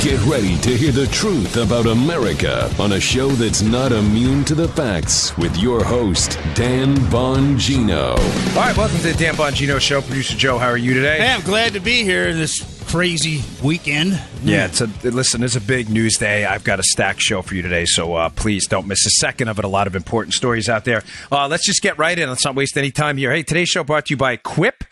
Get ready to hear the truth about America on a show that's not immune to the facts with your host, Dan Bongino. All right, welcome to the Dan Bongino Show. Producer Joe, how are you today? Hey, I'm glad to be here this crazy weekend. Yeah, it's a big news day. I've got a stacked show for you today, so please don't miss a second of it. A lot of important stories out there. Let's just get right in. Let's not waste any time here. Hey, today's show brought to you by Quip.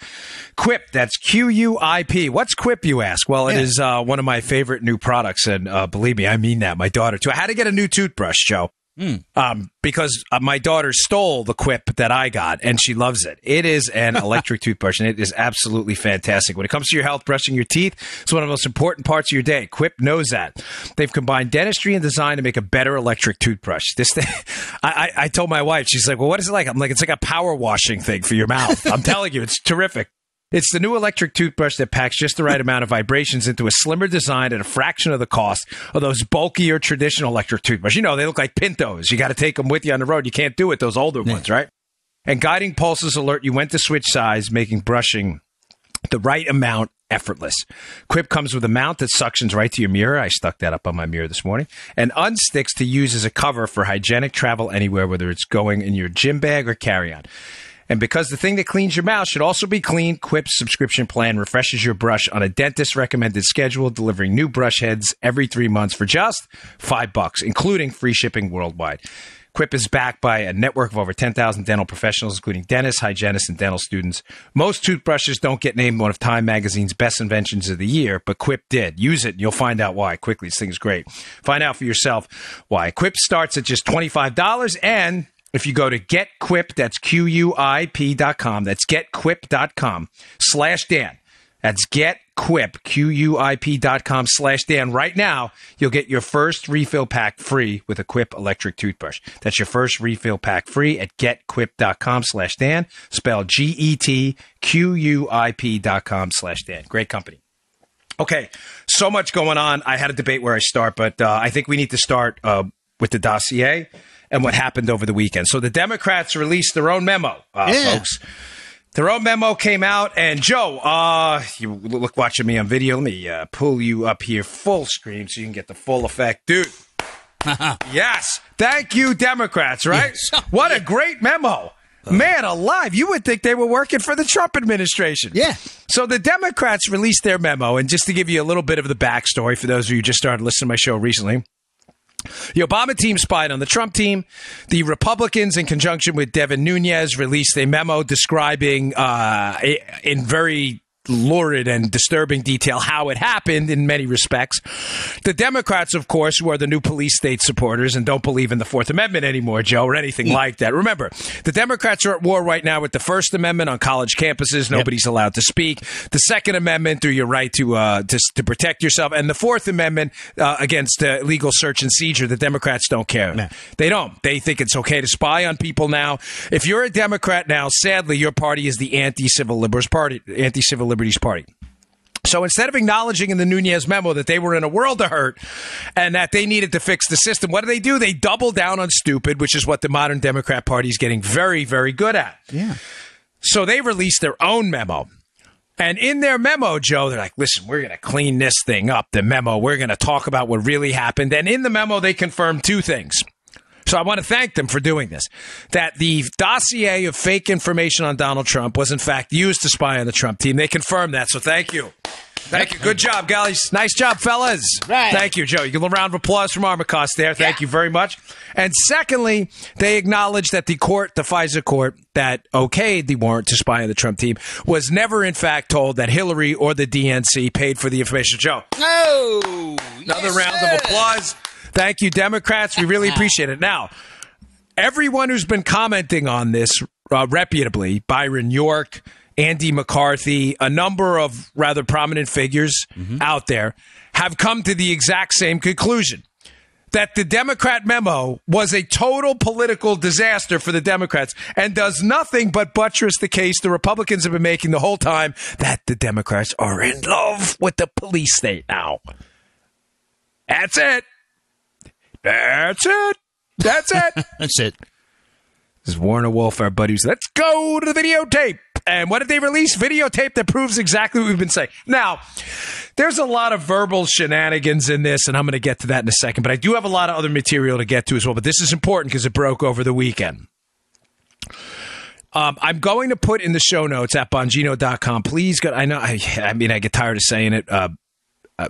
Quip, that's Q-U-I-P. What's Quip, you ask? Well, it is one of my favorite new products, and believe me, I mean that. My daughter, too. I had to get a new toothbrush, Joe, because my daughter stole the Quip that I got, and she loves it. It is an electric toothbrush, and it is absolutely fantastic. When it comes to your health, brushing your teeth, it's one of the most important parts of your day. Quip knows that. They've combined dentistry and design to make a better electric toothbrush. This thing, I told my wife, she's like, well, what is it like? I'm like, it's like a power washing thing for your mouth. I'm telling you, it's terrific. It's the new electric toothbrush that packs just the right amount of vibrations into a slimmer design at a fraction of the cost of those bulkier traditional electric toothbrushes. You know, they look like Pintos. You got to take them with you on the road. You can't do it, those older ones, right? And guiding pulses alert you when to switch size, making brushing the right amount effortless. Quip comes with a mount that suctions right to your mirror. I stuck that up on my mirror this morning. And unsticks to use as a cover for hygienic travel anywhere, whether it's going in your gym bag or carry-on. And because the thing that cleans your mouth should also be clean, Quip's subscription plan refreshes your brush on a dentist-recommended schedule, delivering new brush heads every 3 months for just $5, including free shipping worldwide. Quip is backed by a network of over 10,000 dental professionals, including dentists, hygienists, and dental students. Most toothbrushes don't get named one of Time Magazine's best inventions of the year, but Quip did. Use it, and you'll find out why quickly. This thing is great. Find out for yourself why. Quip starts at just $25, and if you go to getquip, that's QUIP.com, that's getquip.com/Dan. That's getquip, QUIP.com/Dan. Right now, you'll get your first refill pack free with a Quip electric toothbrush. That's your first refill pack free at getquip.com/Dan, spelled GETQUIP.com/Dan. Great company. Okay, so much going on. I had a debate where I start, but I think we need to start with the dossier and what happened over the weekend. So the Democrats released their own memo, folks. Their own memo came out, and Joe, you look watching me on video. Let me pull you up here full screen so you can get the full effect. Dude, yes, thank you, Democrats, right? Yes. What a great memo. Man alive, you would think they were working for the Trump administration. Yeah. So the Democrats released their memo, and just to give you a little bit of the backstory for those of you who just started listening to my show recently, the Obama team spied on the Trump team. The Republicans, in conjunction with Devin Nunes, released a memo describing in very lurid and disturbing detail how it happened in many respects. The Democrats, of course, who are the new police state supporters and don't believe in the Fourth Amendment anymore, Joe, or anything like that. Remember, the Democrats are at war right now with the First Amendment on college campuses. Nobody's allowed to speak. The Second Amendment through your right to protect yourself. And the Fourth Amendment against illegal search and seizure. The Democrats don't care. No. They don't. They think it's okay to spy on people now. If you're a Democrat now, sadly, your party is the anti-civil liberties party. So instead of acknowledging in the Nunes memo that they were in a world of hurt and that they needed to fix the system, what do? They double down on stupid, which is what the modern Democrat Party is getting very, very good at. Yeah. So they released their own memo. And in their memo, Joe, they're like, listen, we're going to clean this thing up, the memo. We're going to talk about what really happened. And in the memo, they confirmed two things. So I want to thank them for doing this, that the dossier of fake information on Donald Trump was, in fact, used to spy on the Trump team. They confirmed that, so thank you. Thank you. Good job, guys. Nice job, fellas. Right. Thank you, Joe. You get a round of applause from Armacost there. Thank you very much. And secondly, they acknowledged that the FISA court that okayed the warrant to spy on the Trump team was never, in fact, told that Hillary or the DNC paid for the information. Joe. Oh, another round of applause. Thank you, Democrats. We really appreciate it. Now, everyone who's been commenting on this reputably, Byron York, Andy McCarthy, a number of rather prominent figures out there, have come to the exact same conclusion, that the Democrat memo was a total political disaster for the Democrats and does nothing but buttress the case the Republicans have been making the whole time, that the Democrats are in love with the police state now. That's it. That's it. That's it. That's it. This is Warner Wolf, our buddies. Let's go to the videotape. And what did they release? Videotape that proves exactly what we've been saying. Now, there's a lot of verbal shenanigans in this, and I'm going to get to that in a second. But I do have a lot of other material to get to as well. But this is important because it broke over the weekend. I'm going to put in the show notes at Bongino.com. Please go. I know. I mean, I get tired of saying it.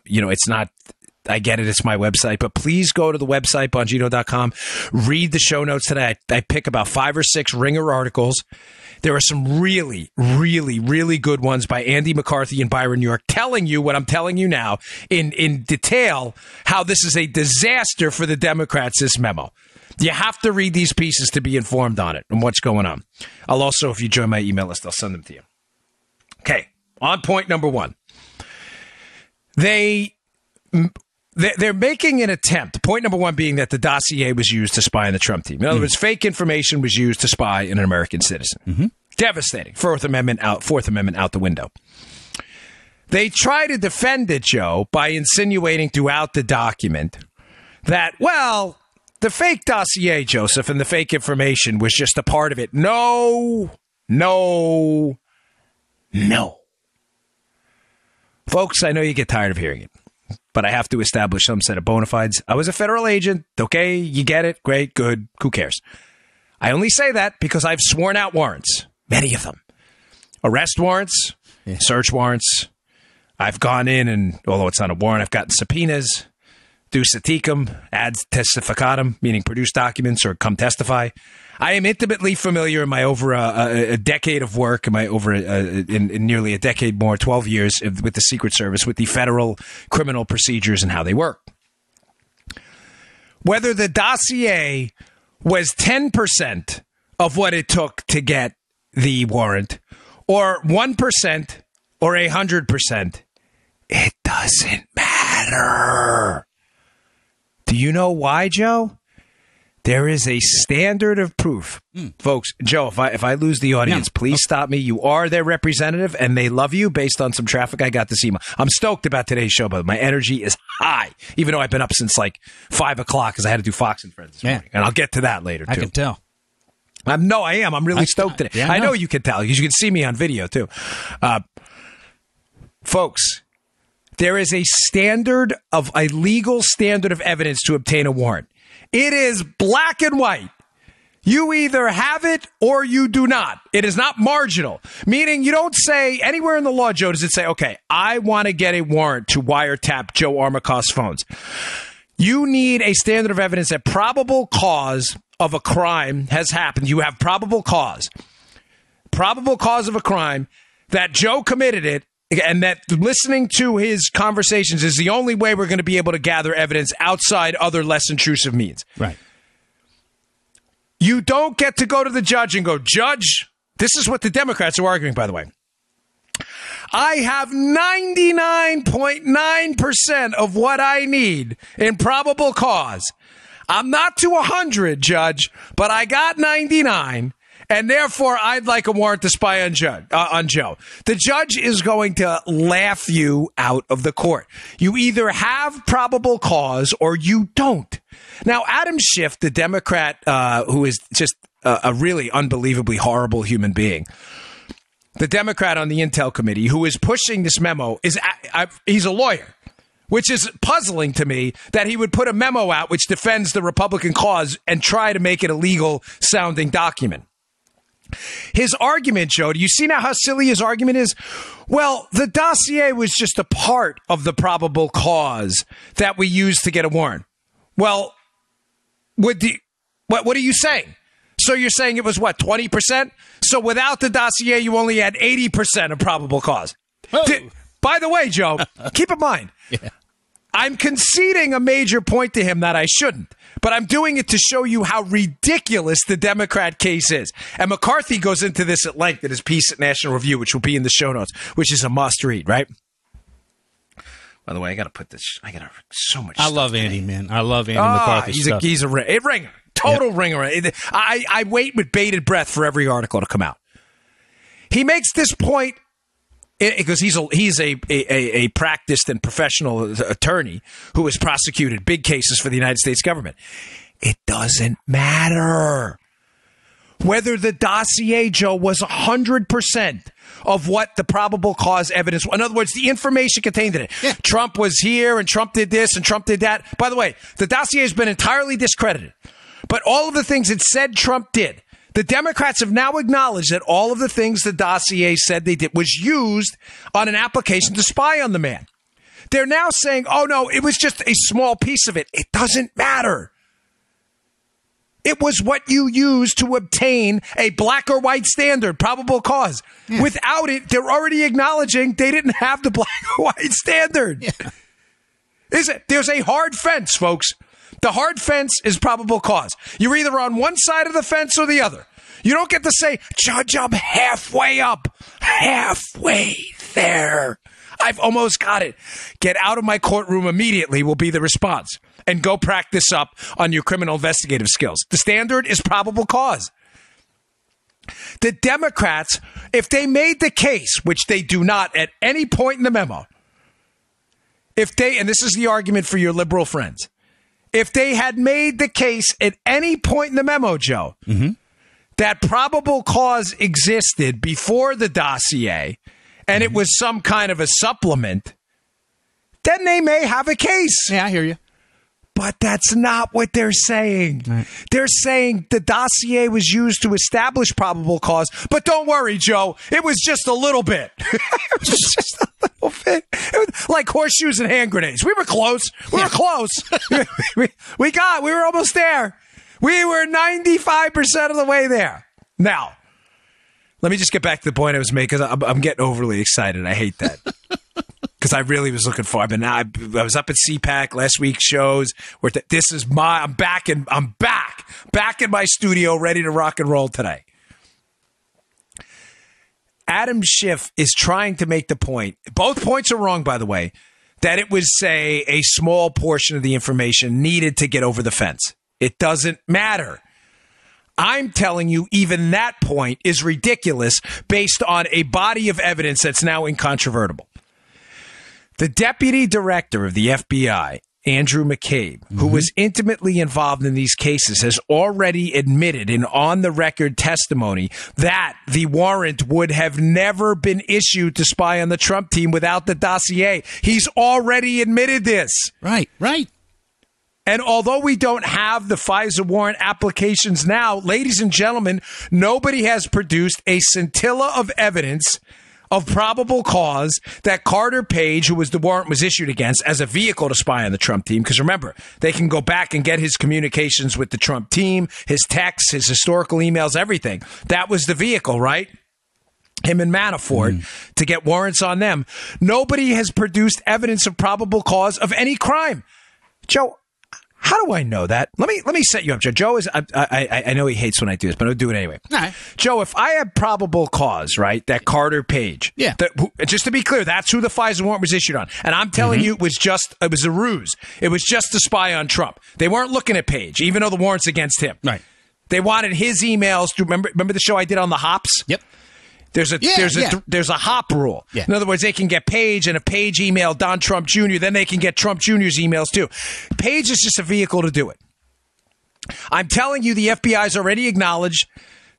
It's not. I get it. It's my website. But please go to the website, Bongino.com. Read the show notes today. I pick about 5 or 6 Ringer articles. There are some really, really, really good ones by Andy McCarthy and Byron New York telling you what I'm telling you now in detail, how this is a disaster for the Democrats, this memo. You have to read these pieces to be informed on it and what's going on. I'll also, if you join my email list, I'll send them to you. Okay, on point number 1. They're making an attempt. Point number 1 being that the dossier was used to spy on the Trump team. In other words, fake information was used to spy on an American citizen. Mm-hmm. Devastating. Fourth Amendment out the window. They try to defend it, Joe, by insinuating throughout the document that, well, the fake dossier, Joseph, and the fake information was just a part of it. No. Folks, I know you get tired of hearing it, but I have to establish some set of bona fides. I was a federal agent. Okay, you get it. Great, good. Who cares? I only say that because I've sworn out warrants, many of them. Arrest warrants, search warrants. I've gone in and, although it's not a warrant, I've gotten subpoenas. Duce tecum, ad testificatum, meaning produce documents or come testify. I am intimately familiar in my over a decade of work, in nearly a decade more, 12 years with the Secret Service, with the federal criminal procedures and how they work. Whether the dossier was 10% of what it took to get the warrant, or 1%, or 100%, it doesn't matter. Do you know why, Joe? There is a standard of proof. Folks, Joe, if I lose the audience, please stop me. You are their representative, and they love you based on some traffic I got this email. I'm stoked about today's show, but my energy is high, even though I've been up since like 5 o'clock because I had to do Fox and Friends this morning. And I'll get to that later, too. I can tell. I am. I'm really stoked today. Yeah, I know you can tell because you can see me on video, too. Folks, there is a legal standard of evidence to obtain a warrant. It is black and white. You either have it or you do not. It is not marginal, meaning you don't say anywhere in the law, Joe, does it say, okay, I want to get a warrant to wiretap Joe Armacost's phones. You need a standard of evidence that probable cause of a crime has happened. You have probable cause of a crime that Joe committed it, and that listening to his conversations is the only way we're going to be able to gather evidence outside other less intrusive means. Right. You don't get to go to the judge and go, Judge, this is what the Democrats are arguing, by the way. I have 99.9% of what I need in probable cause. I'm not to 100, Judge, but I got 99. And therefore, I'd like a warrant to spy on Joe. The judge is going to laugh you out of the court. You either have probable cause or you don't. Now, Adam Schiff, the Democrat who is just a really unbelievably horrible human being, the Democrat on the Intel Committee who is pushing this memo, he's a lawyer, which is puzzling to me that he would put a memo out which defends the Republican cause and try to make it a legal-sounding document. His argument, Joe, do you see now how silly his argument is? Well, the dossier was just a part of the probable cause that we used to get a warrant. Well, what are you saying? So you're saying it was, 20%? So without the dossier, you only had 80% of probable cause. By the way, Joe, keep in mind, I'm conceding a major point to him that I shouldn't. But I'm doing it to show you how ridiculous the Democrat case is. And McCarthy goes into this at length in his piece at National Review, which will be in the show notes, which is a must read, right? By the way, I got to put this. I got so much. I love Andy, man. I love Andy McCarthy. He's a ringer, total ringer. I wait with bated breath for every article to come out. He makes this point because he's a practiced and professional attorney who has prosecuted big cases for the United States government. It doesn't matter. whether the dossier, Joe, was 100% of what the probable cause evidence. In other words, the information contained in it. Yeah. Trump was here and Trump did this and Trump did that. By the way, the dossier has been entirely discredited. But all of the things it said Trump did, the Democrats have now acknowledged that all of the things the dossier said they did was used on an application to spy on the man. They're now saying, oh, no, it was just a small piece of it. It doesn't matter. It was what you used to obtain a black or white standard, probable cause. Yeah. Without it, they're already acknowledging they didn't have the black or white standard. Yeah. There's a hard fence, folks. The hard fence is probable cause. You're either on one side of the fence or the other. You don't get to say, Judge, I'm halfway up. Halfway there. I've almost got it. Get out of my courtroom immediately will be the response. And go practice up on your criminal investigative skills. The standard is probable cause. The Democrats, if they made the case, which they do not at any point in the memo, and this is the argument for your liberal friends, if they had made the case at any point in the memo, Joe, that probable cause existed before the dossier, and it was some kind of a supplement, then they may have a case. Yeah, I hear you. But that's not what they're saying. Right. They're saying the dossier was used to establish probable cause. But don't worry, Joe. It was just a little bit. It was just a little bit. It was like horseshoes and hand grenades. We were close. We were close. we were almost there. We were 95% of the way there. Now, let me just get back to the point I was making, because I'm getting overly excited. I hate that. Because I really was looking for. I was up at CPAC last week's shows. I'm back in my studio, ready to rock and roll today. Adam Schiff is trying to make the point. Both points are wrong, by the way. That it was, say, a small portion of the information needed to get over the fence. It doesn't matter. I'm telling you, even that point is ridiculous based on a body of evidence that's now incontrovertible. The deputy director of the FBI, Andrew McCabe, who was intimately involved in these cases, has already admitted in on-the-record testimony that the warrant would have never been issued to spy on the Trump team without the dossier. He's already admitted this. Right. And although we don't have the FISA warrant applications now, ladies and gentlemen, nobody has produced a scintilla of evidence of probable cause that Carter Page, who was the warrant was issued against, as a vehicle to spy on the Trump team. Because remember, they can go back and get his communications with the Trump team, his texts, his historical emails, everything. That was the vehicle, right? Him and Manafort to get warrants on them. Nobody has produced evidence of probable cause of any crime. Joe, how do I know that? Let me set you up, Joe. Joe is I know he hates when I do this, but I'll do it anyway. All right. Joe, if I have probable cause, right, that Carter Page, just to be clear, that's who the FISA warrant was issued on, and I'm telling you, it was a ruse. It was just to spy on Trump. They weren't looking at Page, even though the warrant's against him. Right. They wanted his emails to remember the show I did on the hops. Yep. There's a hop rule. Yeah. In other words, they can get Page, and if Page emailed Don Trump Jr., then they can get Trump Jr.'s emails too. Page is just a vehicle to do it. I'm telling you, the FBI's already acknowledged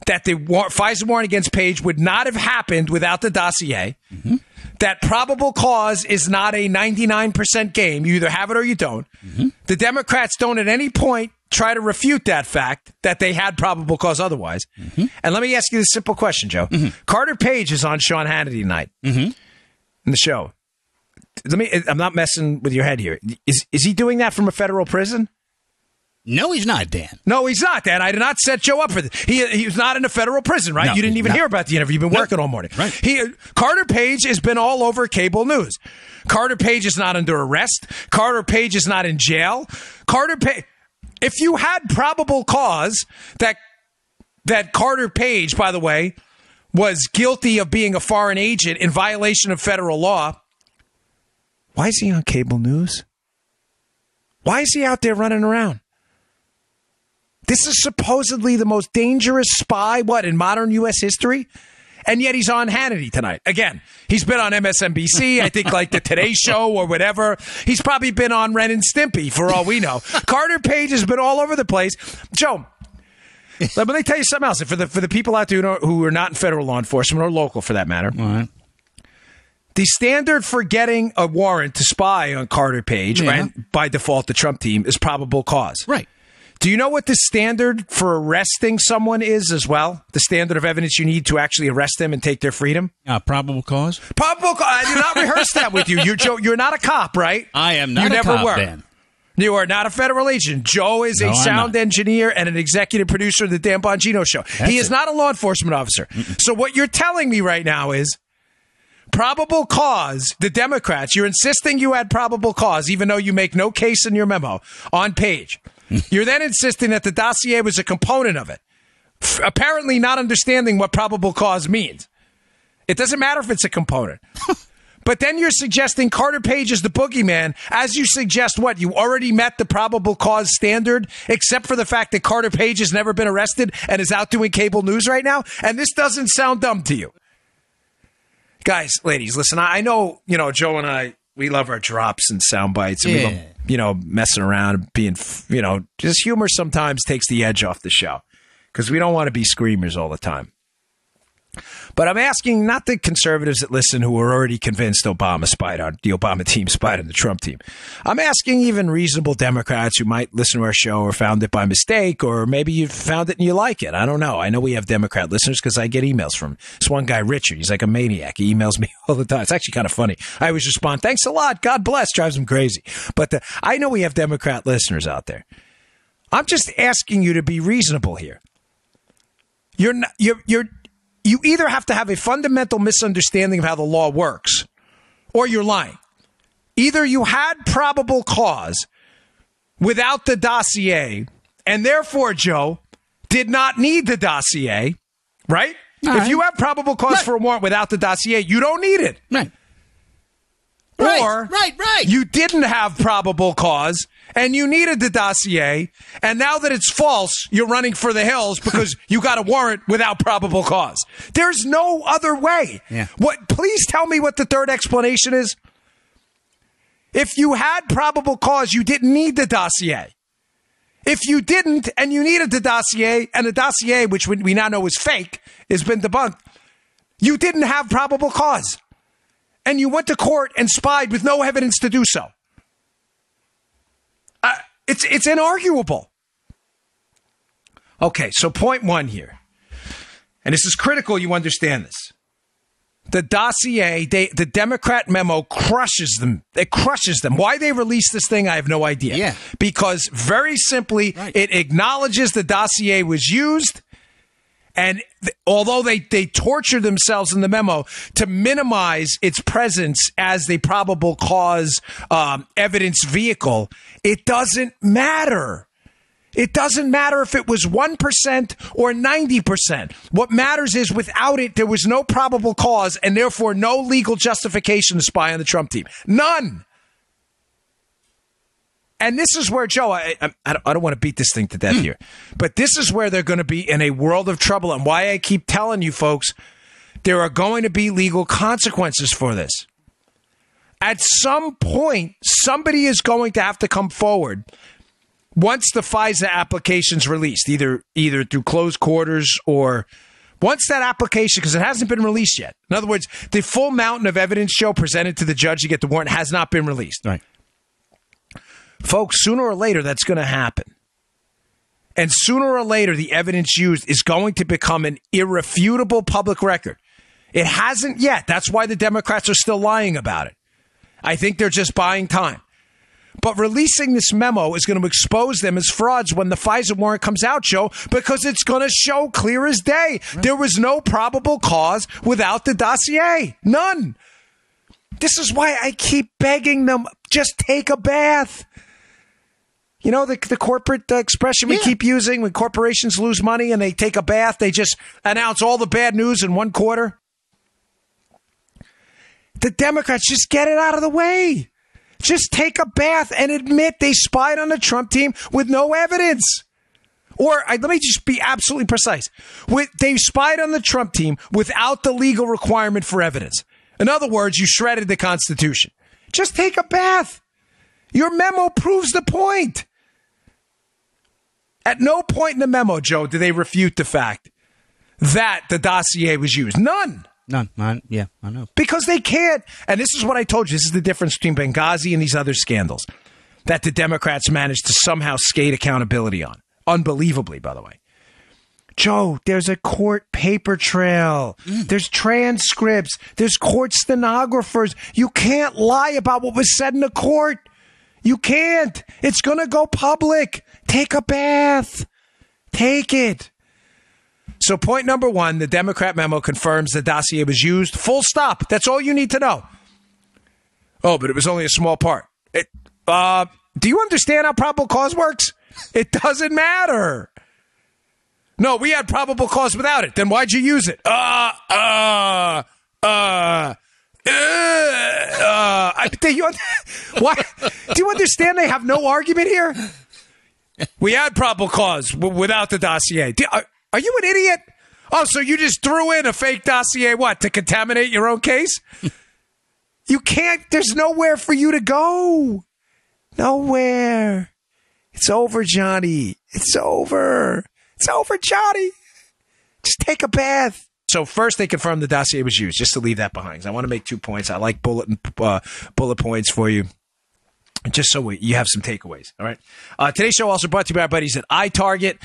that the FISA warrant against Page would not have happened without the dossier. That probable cause is not a 99% game. You either have it or you don't. The Democrats don't at any point try to refute that fact that they had probable cause otherwise. And let me ask you this simple question, Joe. Carter Page is on Sean Hannity tonight in the show. I'm not messing with your head here. Is he doing that from a federal prison? No, he's not, Dan. No, he's not, Dan. I did not set Joe up for this. He was not in a federal prison, right? No, you didn't even hear about the interview. You've been working all morning. Right. Carter Page has been all over cable news. Carter Page is not under arrest. Carter Page is not in jail. Carter Page... If you had probable cause that Carter Page, by the way, was guilty of being a foreign agent in violation of federal law, why is he on cable news? Why is he out there running around? This is supposedly the most dangerous spy, in modern U.S. history? And yet he's on Hannity tonight. Again, he's been on MSNBC, I think like the Today Show or whatever. He's probably been on Ren and Stimpy for all we know. Carter Page has been all over the place. Joe, Let me tell you something else. For the people out there who are not in federal law enforcement or local, for that matter, All right. the standard for getting a warrant to spy on Carter Page, and by default the Trump team, is probable cause. Right. Do you know what the standard for arresting someone is as well? The standard of evidence you need to actually arrest them and take their freedom? Probable cause? Probable cause. I did not rehearse that with you. You're not a cop, right? I am not you a never cop, were. Dan. You are not a federal agent. Joe is a sound engineer and an executive producer of the Dan Bongino Show. He is not a law enforcement officer. So what you're telling me right now is probable cause, the Democrats, you're insisting you had probable cause, even though you make no case in your memo on Page. You're then insisting that the dossier was a component of it, apparently not understanding what probable cause means. It doesn't matter if it's a component. But then you're suggesting Carter Page is the boogeyman, as you suggest what? You already met the probable cause standard, except for the fact that Carter Page has never been arrested and is out doing cable news right now? And this doesn't sound dumb to you. Guys, ladies, listen, I know, Joe and I, we love our drops and sound bites. And we love, messing around and being, just humor sometimes takes the edge off the show because we don't want to be screamers all the time. But I'm asking not the conservatives that listen who are already convinced the Obama team spied on the Trump team. I'm asking even reasonable Democrats who might listen to our show or found it by mistake, or maybe you found it and you like it. I don't know. I know we have Democrat listeners because I get emails from this one guy, Richard. He's like a maniac. He emails me all the time. It's actually kind of funny. I always respond, thanks a lot. God bless. Drives him crazy. But I know we have Democrat listeners out there. I'm just asking you to be reasonable here. You either have to have a fundamental misunderstanding of how the law works, or you're lying. Either you had probable cause without the dossier, and therefore, Joe, did not need the dossier, right? If you have probable cause for a warrant without the dossier, you don't need it. Right. Or you didn't have probable cause and you needed the dossier, and now that it's false, you're running for the hills because you got a warrant without probable cause. There's no other way. Yeah. Please tell me what the third explanation is. If you had probable cause, you didn't need the dossier. If you didn't and you needed the dossier, and the dossier, which we now know is fake, has been debunked, you didn't have probable cause. And you went to court and spied with no evidence to do so. It's inarguable. Okay, so point one here, and this is critical you understand this. The dossier, the Democrat memo crushes them. It crushes them. Why they released this thing, I have no idea. Yeah. Because very simply, it acknowledges the dossier was used. And although they tortured themselves in the memo to minimize its presence as the probable cause evidence vehicle, it doesn't matter. It doesn't matter if it was 1% or 90%. What matters is without it, there was no probable cause and therefore no legal justification to spy on the Trump team. None. And this is where, Joe, I don't want to beat this thing to death here, but this is where they're going to be in a world of trouble, and why I keep telling you folks, there are going to be legal consequences for this. At some point, somebody is going to have to come forward once the FISA application's released, either through closed quarters or once that application, because it hasn't been released yet. In other words, the full mountain of evidence, Joe, presented to the judge to get the warrant has not been released. Right. Folks, sooner or later, that's going to happen. And sooner or later, the evidence used is going to become an irrefutable public record. It hasn't yet. That's why the Democrats are still lying about it. I think they're just buying time. But releasing this memo is going to expose them as frauds when the FISA warrant comes out, Joe, because it's going to show clear as day. Right. There was no probable cause without the dossier. None. This is why I keep begging them, just take a bath. You know, the corporate expression we keep using when corporations lose money and they take a bath, they just announce all the bad news in one quarter. The Democrats, just get it out of the way. Just take a bath and admit they spied on the Trump team with no evidence. Or let me just be absolutely precise. They spied on the Trump team without the legal requirement for evidence. In other words, you shredded the Constitution. Just take a bath. Your memo proves the point. At no point in the memo, Joe, did they refute the fact that the dossier was used. None. Yeah, I know. Because they can't. And this is what I told you. This is the difference between Benghazi and these other scandals that the Democrats managed to somehow skate accountability on. Unbelievably, by the way. Joe, there's a court paper trail. There's transcripts. There's court stenographers. You can't lie about what was said in the court. You can't. It's going to go public. Take a bath. Take it. So point number one, the Democrat memo confirms the dossier was used. Full stop. That's all you need to know. Oh, but it was only a small part. Do you understand how probable cause works? It doesn't matter. No, we had probable cause without it. Then why'd you use it? What? Do you understand they have no argument here? We had probable cause without the dossier. Are you an idiot? Oh, so you just threw in a fake dossier, what, to contaminate your own case? You can't. There's nowhere for you to go. Nowhere. It's over, Johnny. It's over. It's over, Johnny. Just take a bath. So first, they confirmed the dossier was used, just to leave that behind. 'Cause I want to make 2 points. I like bullet points for you, just so you have some takeaways. All right. Today's show also brought to you by our buddies at iTarget.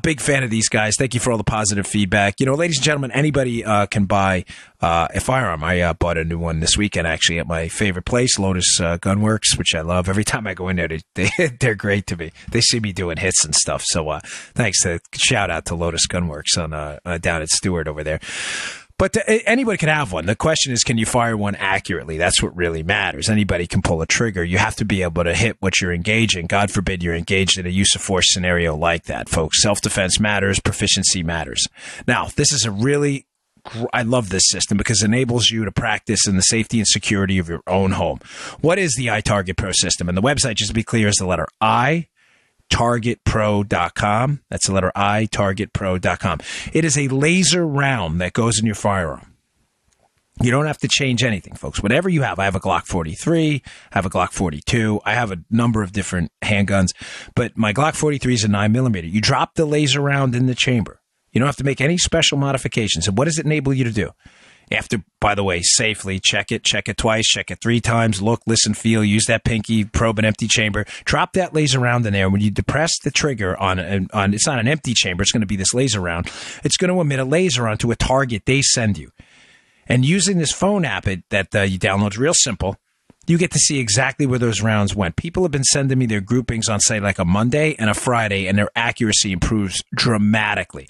Big fan of these guys. Thank you for all the positive feedback. You know, ladies and gentlemen, anybody can buy a firearm. I bought a new one this weekend, actually, at my favorite place, Lotus Gunworks, which I love. Every time I go in there, they're great to me. They see me doing hits and stuff. So thanks. Shout out to Lotus Gunworks on down at Stewart over there. But anybody can have one. The question is, can you fire one accurately? That's what really matters. Anybody can pull a trigger. You have to be able to hit what you're engaging. God forbid you're engaged in a use of force scenario like that, folks. Self-defense matters. Proficiency matters. Now, this is I love this system because it enables you to practice in the safety and security of your own home. What is the iTarget Pro system? And the website, just to be clear, is the letter I. targetpro.com. That's the letter I, targetpro.com. It is a laser round that goes in your firearm. You don't have to change anything, folks. Whatever you have. I have a Glock 43. I have a Glock 42. I have a number of different handguns, but my Glock 43 is a 9mm. You drop the laser round in the chamber. You don't have to make any special modifications. And what does it enable you to do? After, by the way, safely check it twice, check it 3 times, look, listen, feel, use that pinky, probe an empty chamber, drop that laser round in there. When you depress the trigger on it's not an empty chamber, it's going to be this laser round. It's going to emit a laser onto a target they send you. And using this phone app that you download is real simple. You get to see exactly where those rounds went. People have been sending me their groupings on, say, like a Monday and a Friday, and their accuracy improves dramatically.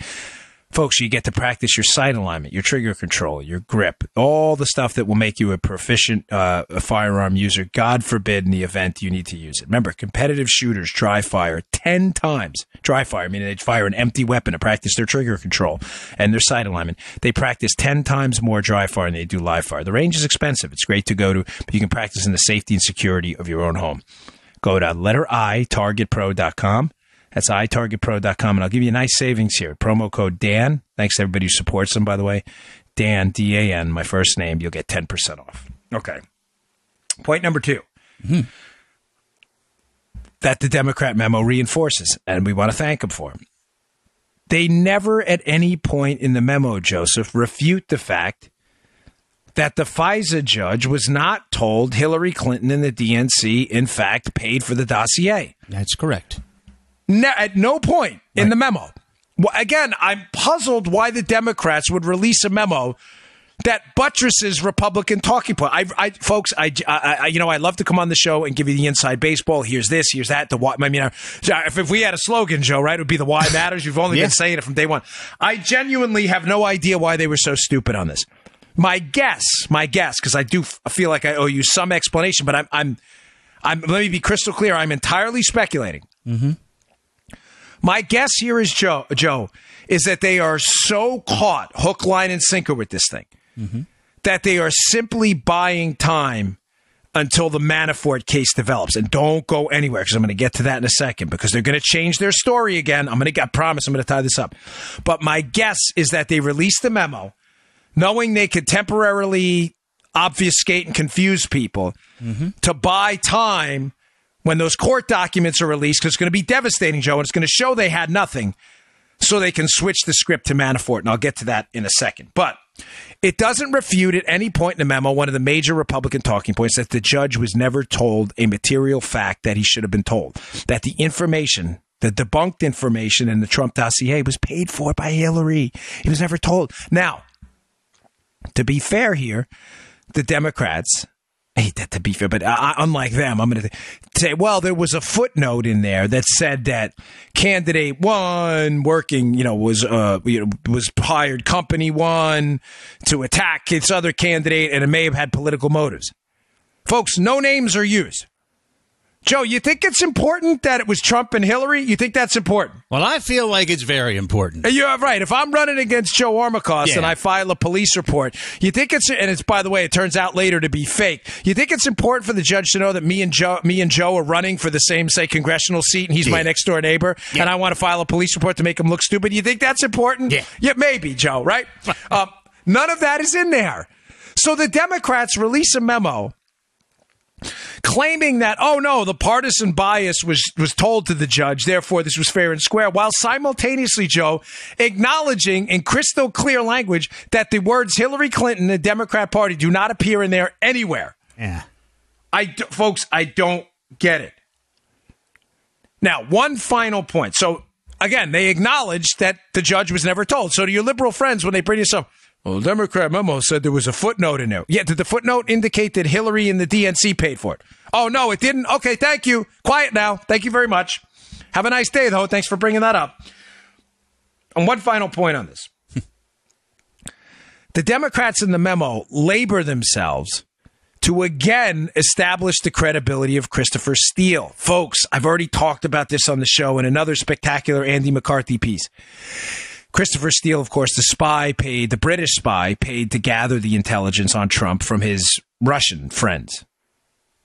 Folks, you get to practice your sight alignment, your trigger control, your grip, all the stuff that will make you a proficient firearm user. God forbid in the event you need to use it. Remember, competitive shooters dry fire 10 times. Dry fire, meaning they fire an empty weapon to practice their trigger control and their sight alignment. They practice 10 times more dry fire than they do live fire. The range is expensive. It's great to go to, but you can practice in the safety and security of your own home. Go to letter I, targetpro.com. That's itargetpro.com, and I'll give you a nice savings here. Promo code Dan. Thanks to everybody who supports them, by the way. Dan, D-A-N, my first name. You'll get 10% off. Okay. Point number 2. Mm-hmm. That the Democrat memo reinforces, and we want to thank them for it. They never at any point in the memo, Joseph, refute the fact that the FISA judge was not told Hillary Clinton and the DNC, in fact, paid for the dossier. That's correct. At no point in the memo. Well, again, I'm puzzled why the Democrats would release a memo that buttresses Republican talking point. Folks, I love to come on the show and give you the inside baseball. Here's this, here's that. If we had a slogan, Joe, right, it would be the why matters. You've only been saying it from day one. I genuinely have no idea why they were so stupid on this. My guess, because I do feel like I owe you some explanation, but I'm let me be crystal clear. I'm entirely speculating. Mm-hmm. My guess here is, Joe, is that they are so caught hook, line, and sinker with this thing that they are simply buying time until the Manafort case develops. And don't go anywhere, because I'm going to get to that in a second, because they're going to change their story again. I promise I'm going to tie this up. But my guess is that they released the memo knowing they could temporarily obfuscate and confuse people to buy time when those court documents are released, because it's going to be devastating, Joe, and it's going to show they had nothing, so they can switch the script to Manafort, and I'll get to that in a second. But it doesn't refute at any point in the memo one of the major Republican talking points, that the judge was never told a material fact that he should have been told, that the information, the debunked information in the Trump dossier was paid for by Hillary. He was never told. Now, to be fair here, the Democrats, I hate that to be fair, but unlike them, I'm going to say, well, there was a footnote in there that said that candidate one working, was hired company one to attack its other candidate, and it may have had political motives. Folks, no names are used. Joe, you think it's important that it was Trump and Hillary? You think that's important? Well, I feel like it's very important. You're right. If I'm running against Joe Armacost and I file a police report, you think it's, by the way, it turns out later to be fake. You think it's important for the judge to know that me and Joe are running for the same, say, congressional seat, and he's my next door neighbor, and I want to file a police report to make him look stupid? You think that's important? Yeah, maybe, Joe, right? None of that is in there. So the Democrats release a memo claiming that, oh no, the partisan bias was told to the judge, therefore this was fair and square, while simultaneously, Joe, acknowledging in crystal clear language that the words Hillary Clinton, the Democrat Party, do not appear in there anywhere. Yeah. Folks, I don't get it. Now, one final point. So, again, they acknowledge that the judge was never told. So to your liberal friends, when they bring this up, well, the Democrat memo said there was a footnote in there. Yeah, did the footnote indicate that Hillary and the DNC paid for it? Oh, no, it didn't? Okay, thank you. Quiet now. Thank you very much. Have a nice day, though. Thanks for bringing that up. And one final point on this. The Democrats in the memo labor themselves to again establish the credibility of Christopher Steele. Folks, I've already talked about this on the show in another spectacular Andy McCarthy piece. Christopher Steele, of course, the British spy paid to gather the intelligence on Trump from his Russian friends.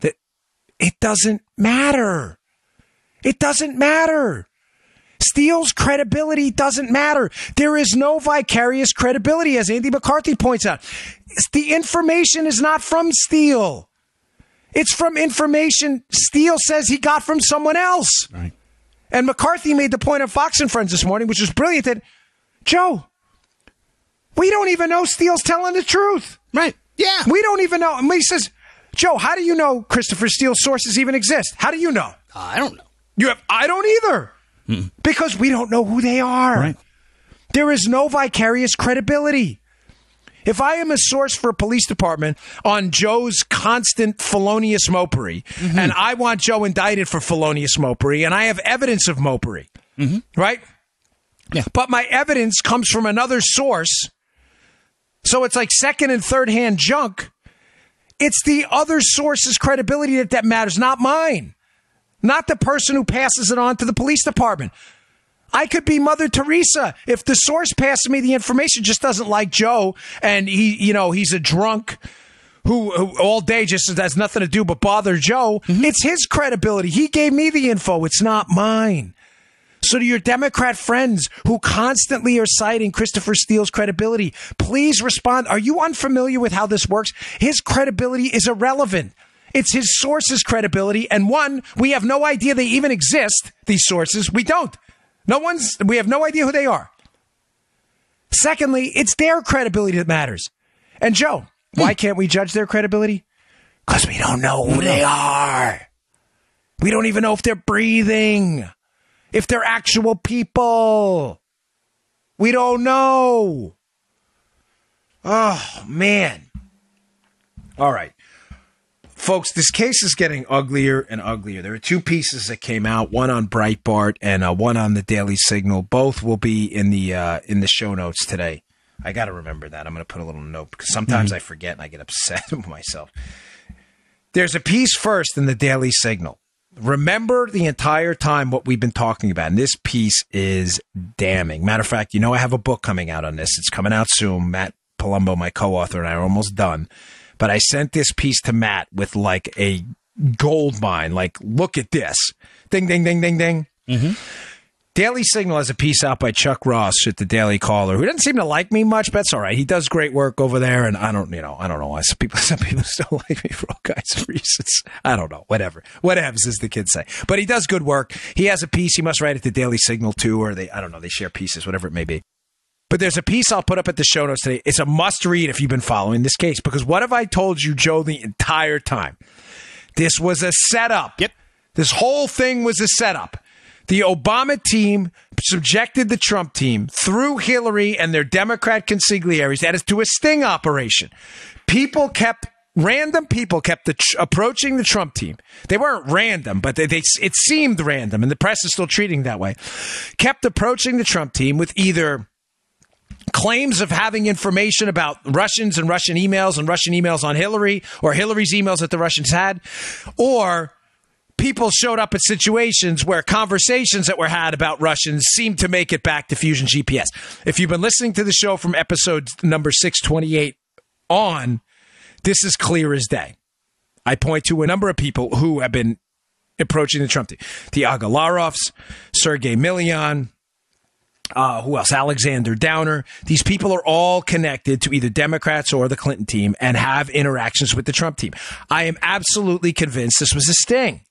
It doesn't matter. It doesn't matter. Steele's credibility doesn't matter. There is no vicarious credibility, as Andy McCarthy points out. The information is not from Steele. It's from information Steele says he got from someone else. Right. And McCarthy made the point on Fox and Friends this morning, which was brilliant, that, Joe, we don't even know Steele's telling the truth. Right. Yeah. We don't even know. And he says, Joe, how do you know Christopher Steele's sources even exist? How do you know? I don't know. I don't either. Because we don't know who they are. Right. There is no vicarious credibility. If I am a source for a police department on Joe's constant felonious mopery, and I want Joe indicted for felonious mopery, and I have evidence of mopery, right? Yeah. But my evidence comes from another source, so it's like second and third hand junk. It's the other source's credibility that matters, not mine. Not the person who passes it on to the police department. I could be Mother Teresa. If the source passes me the information just doesn't like Joe, and he's a drunk who all day just has nothing to do but bother Joe, it's his credibility. He gave me the info. It's not mine. So to your Democrat friends who constantly are citing Christopher Steele's credibility, please respond. Are you unfamiliar with how this works? His credibility is irrelevant. It's his source's credibility. And one, we have no idea they even exist, these sources. We don't. We have no idea who they are. Secondly, it's their credibility that matters. And Joe, why can't we judge their credibility? Because we don't know who they are. We don't even know if they're breathing, if they're actual people. We don't know. Oh, man. All right. Folks, this case is getting uglier and uglier. There are two pieces that came out, one on Breitbart and one on the Daily Signal. Both will be in the show notes today. I got to remember that. I'm going to put a little note because sometimes I forget and I get upset with myself. There's a piece first in the Daily Signal. Remember the entire time what we've been talking about, and this piece is damning. Matter of fact, I have a book coming out on this. It's coming out soon. Matt Palumbo, my co-author, and I are almost done. But I sent this piece to Matt with like a gold mine. Like, look at this. Ding, ding, ding, ding, ding. Daily Signal has a piece out by Chuck Ross at the Daily Caller, who doesn't seem to like me much, but that's all right. He does great work over there, and I don't know why some people still like me for all kinds of reasons. I don't know, whatever. Whatevs, as the kids say. But he does good work. He has a piece. He must write at the Daily Signal too, or they share pieces, whatever it may be. But there's a piece I'll put up at the show notes today. It's a must read if you've been following this case, because what have I told you, Joe, the entire time? This was a setup. Yep. This whole thing was a setup. The Obama team subjected the Trump team through Hillary and their Democrat consigliaries. That is to a sting operation. Random people kept approaching the Trump team. They weren't random, but it seemed random, and the press is still treating that way. Kept approaching the Trump team with either claims of having information about Russians and Russian emails on Hillary, or Hillary's emails that the Russians had, or people showed up at situations where conversations that were had about Russians seemed to make it back to Fusion GPS. If you've been listening to the show from episode number 628 on, this is clear as day. I point to a number of people who have been approaching the Trump team. The Agalarovs, Sergei Millian, who else? Alexander Downer. These people are all connected to either Democrats or the Clinton team and have interactions with the Trump team. I am absolutely convinced this was a sting.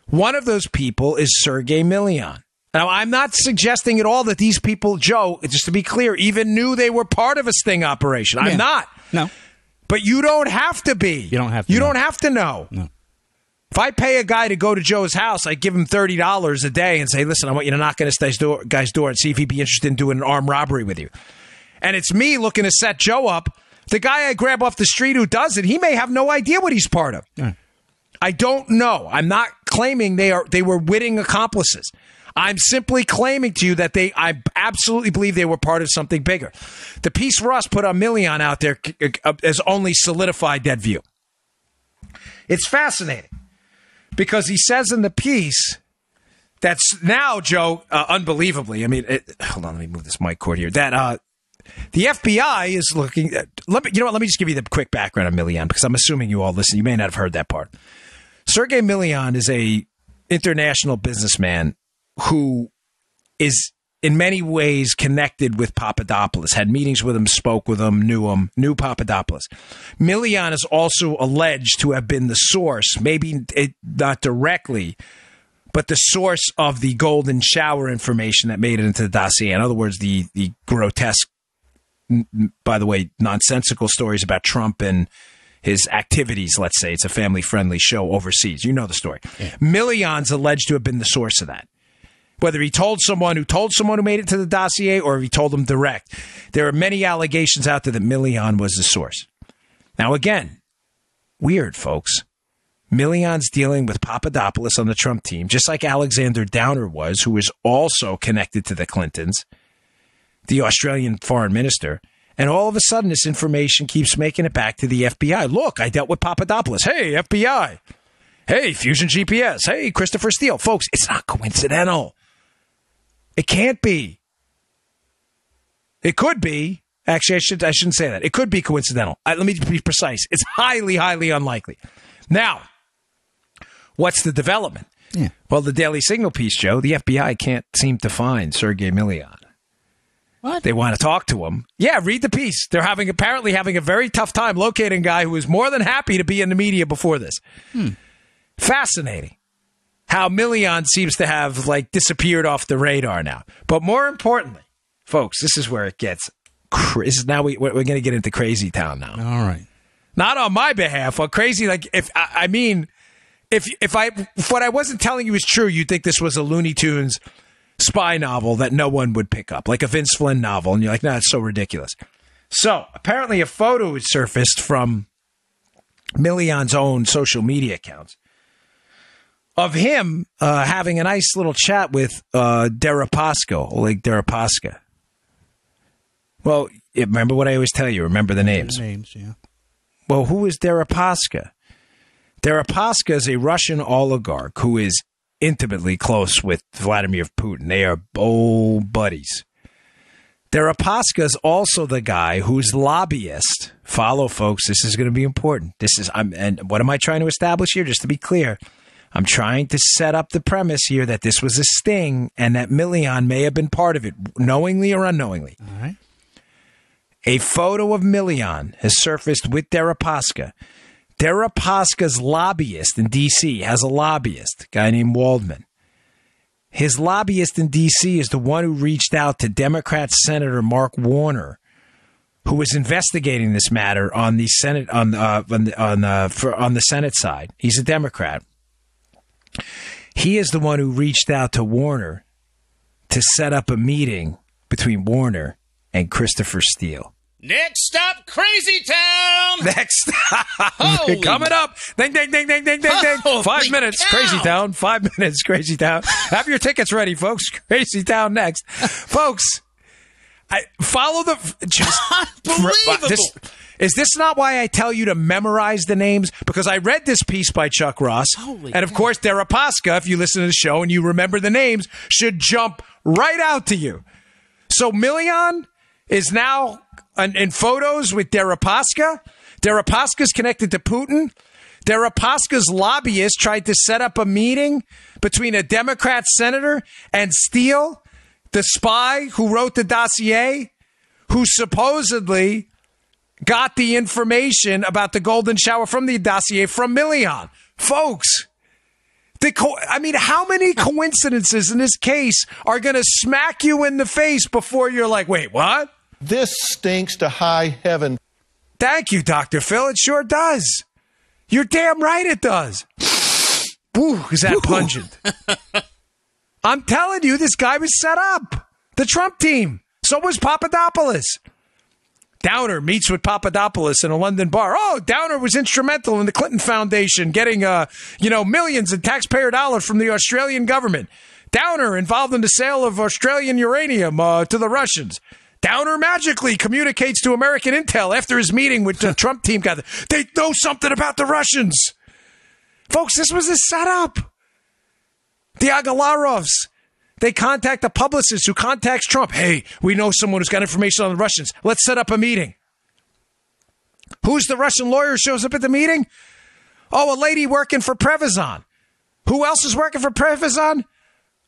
One of those people is Sergei Millian. Now, I'm not suggesting at all that these people, Joe, just to be clear, even knew they were part of a sting operation. I'm not. No. But you don't have to be. You don't have to. You don't have to know. No. If I pay a guy to go to Joe's house, I give him $30 a day and say, listen, I want you to knock on this guy's door and see if he'd be interested in doing an armed robbery with you. And it's me looking to set Joe up. The guy I grab off the street who does it, he may have no idea what he's part of. Yeah. I don't know. I'm not claiming they were witting accomplices. I'm simply claiming to you that I absolutely believe they were part of something bigger. The piece Ross put on Millian out there has only solidified that view. It's fascinating because he says in the piece that's now, Joe, unbelievably, I mean, hold on, let me move this mic cord here, that the FBI is looking at, let me just give you the quick background on Millian, because I'm assuming you all listen. You may not have heard that part. Sergei Millian is a international businessman who is in many ways connected with Papadopoulos, had meetings with him, spoke with him, knew Papadopoulos. Millian is also alleged to have been the source, maybe not directly, but the source of the golden shower information that made it into the dossier. In other words, the grotesque, by the way, nonsensical stories about Trump and his activities, let's say. It's a family-friendly show overseas. You know the story. Yeah. Millian's alleged to have been the source of that. Whether he told someone who made it to the dossier or if he told them direct. There are many allegations out there that Millian was the source. Now, again, weird, folks. Millian's dealing with Papadopoulos on the Trump team, just like Alexander Downer was, who is also connected to the Clintons, the Australian foreign minister. And all of a sudden, this information keeps making it back to the FBI. Look, I dealt with Papadopoulos. Hey, FBI. Hey, Fusion GPS. Hey, Christopher Steele. Folks, it's not coincidental. It can't be. It could be. Actually, I shouldn't say that. It could be coincidental. Let me be precise. It's highly, highly unlikely. Now, what's the development? Yeah. Well, the Daily Signal piece, Joe, the FBI can't seem to find Sergei Millian. What? They want to talk to him. Yeah, read the piece. They're apparently having a very tough time locating a guy who was more than happy to be in the media before this. Fascinating how Millian seems to have disappeared off the radar now. But more importantly, folks, this is where it gets crazy. Now we're going to get into crazy town now. All right. Not on my behalf. Well, crazy, if what I wasn't telling you is true, you'd think this was a Looney Tunes spy novel that no one would pick up, like a Vince Flynn novel, and you're like, no, it's so ridiculous. So apparently a photo has surfaced from Millian's own social media accounts of him having a nice little chat with Deripaska, Oleg Deripaska. Well, remember what I always tell you, remember the names. Yeah. Well, who is Deripaska? Deripaska is a Russian oligarch who is intimately close with Vladimir Putin. They are old buddies. Deripaska is also the guy whose lobbyist, follow folks, this is going to be important. And what am I trying to establish here? Just to be clear, I'm trying to set up the premise here that this was a sting and that Millian may have been part of it, knowingly or unknowingly. All right. A photo of Millian has surfaced with Deripaska. Deripaska's lobbyist in D.C. has a lobbyist, a guy named Waldman. His lobbyist in D.C. is the one who reached out to Democrat Senator Mark Warner, who was investigating this matter on the Senate on the Senate side. He's a Democrat. He is the one who reached out to Warner to set up a meeting between Warner and Christopher Steele. Next stop, Crazy Town. Next coming up. Ding, ding, ding, ding, ding, ding, ding. 5 minutes, cow. Crazy Town. 5 minutes, Crazy Town. Have your tickets ready, folks. Crazy Town next. Folks, follow the... Just, Unbelievable. Is this not why I tell you to memorize the names? Because I read this piece by Chuck Ross. And, of course, Deripaska, if you listen to the show and you remember the names, should jump right out to you. So Millian is now in photos with Deripaska. Deripaska's connected to Putin. Deripaska's lobbyist tried to set up a meeting between a Democrat senator and Steele, the spy who wrote the dossier, who supposedly got the information about the golden shower from the dossier from Millian. Folks, how many coincidences in this case are going to smack you in the face before you're like, wait, what? This stinks to high heaven. Thank you, Dr. Phil. It sure does. You're damn right it does. Ooh, is that pungent? I'm telling you, this guy was set up. The Trump team. So was Papadopoulos. Downer meets with Papadopoulos in a London bar. Oh, Downer was instrumental in the Clinton Foundation getting, millions in taxpayer dollars from the Australian government. Downer involved in the sale of Australian uranium to the Russians. Downer magically communicates to American intel after his meeting with the Trump team. They know something about the Russians. Folks, this was a setup. The Agalarovs. They contact the publicist who contacts Trump. Hey, we know someone who's got information on the Russians. Let's set up a meeting. Who's the Russian lawyer who shows up at the meeting? Oh, a lady working for Prevezon. Who else is working for Prevezon?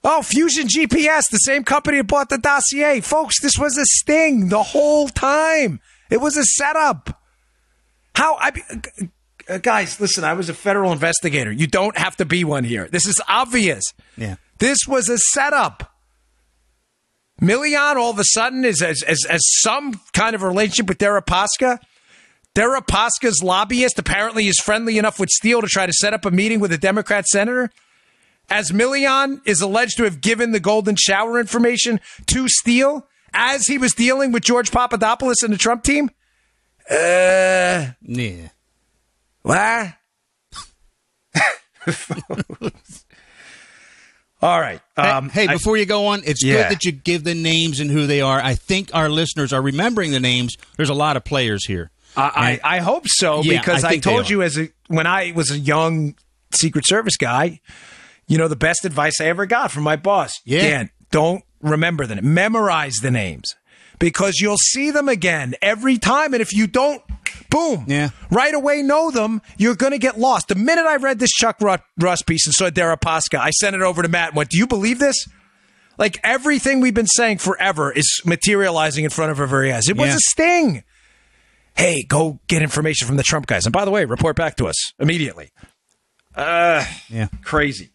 Oh, Fusion GPS, the same company that bought the dossier. Folks, this was a sting the whole time. It was a setup. Guys, listen, I was a federal investigator. You don't have to be one here. This is obvious. Yeah. This was a setup. Millian all of a sudden is as some kind of relationship with Deripaska. Deripaska's lobbyist apparently is friendly enough with Steele to try to set up a meeting with a Democrat senator. As Millian is alleged to have given the golden shower information to Steele as he was dealing with George Papadopoulos and the Trump team. Yeah. What? All right. Hey, before you go on, it's good that you give the names and who they are. I think our listeners are remembering the names. There's a lot of players here. I hope so, because I told you when I was a young Secret Service guy, the best advice I ever got from my boss. Yeah. Dan, don't remember them. Memorize the names, because you'll see them again every time. And if you don't, boom, right away know them, you're going to get lost. The minute I read this Chuck Ross piece and saw Deripaska, I sent it over to Matt and went, do you believe this? Like, everything we've been saying forever is materializing in front of our very eyes. It was a sting. Hey, go get information from the Trump guys. And by the way, report back to us immediately. Crazy.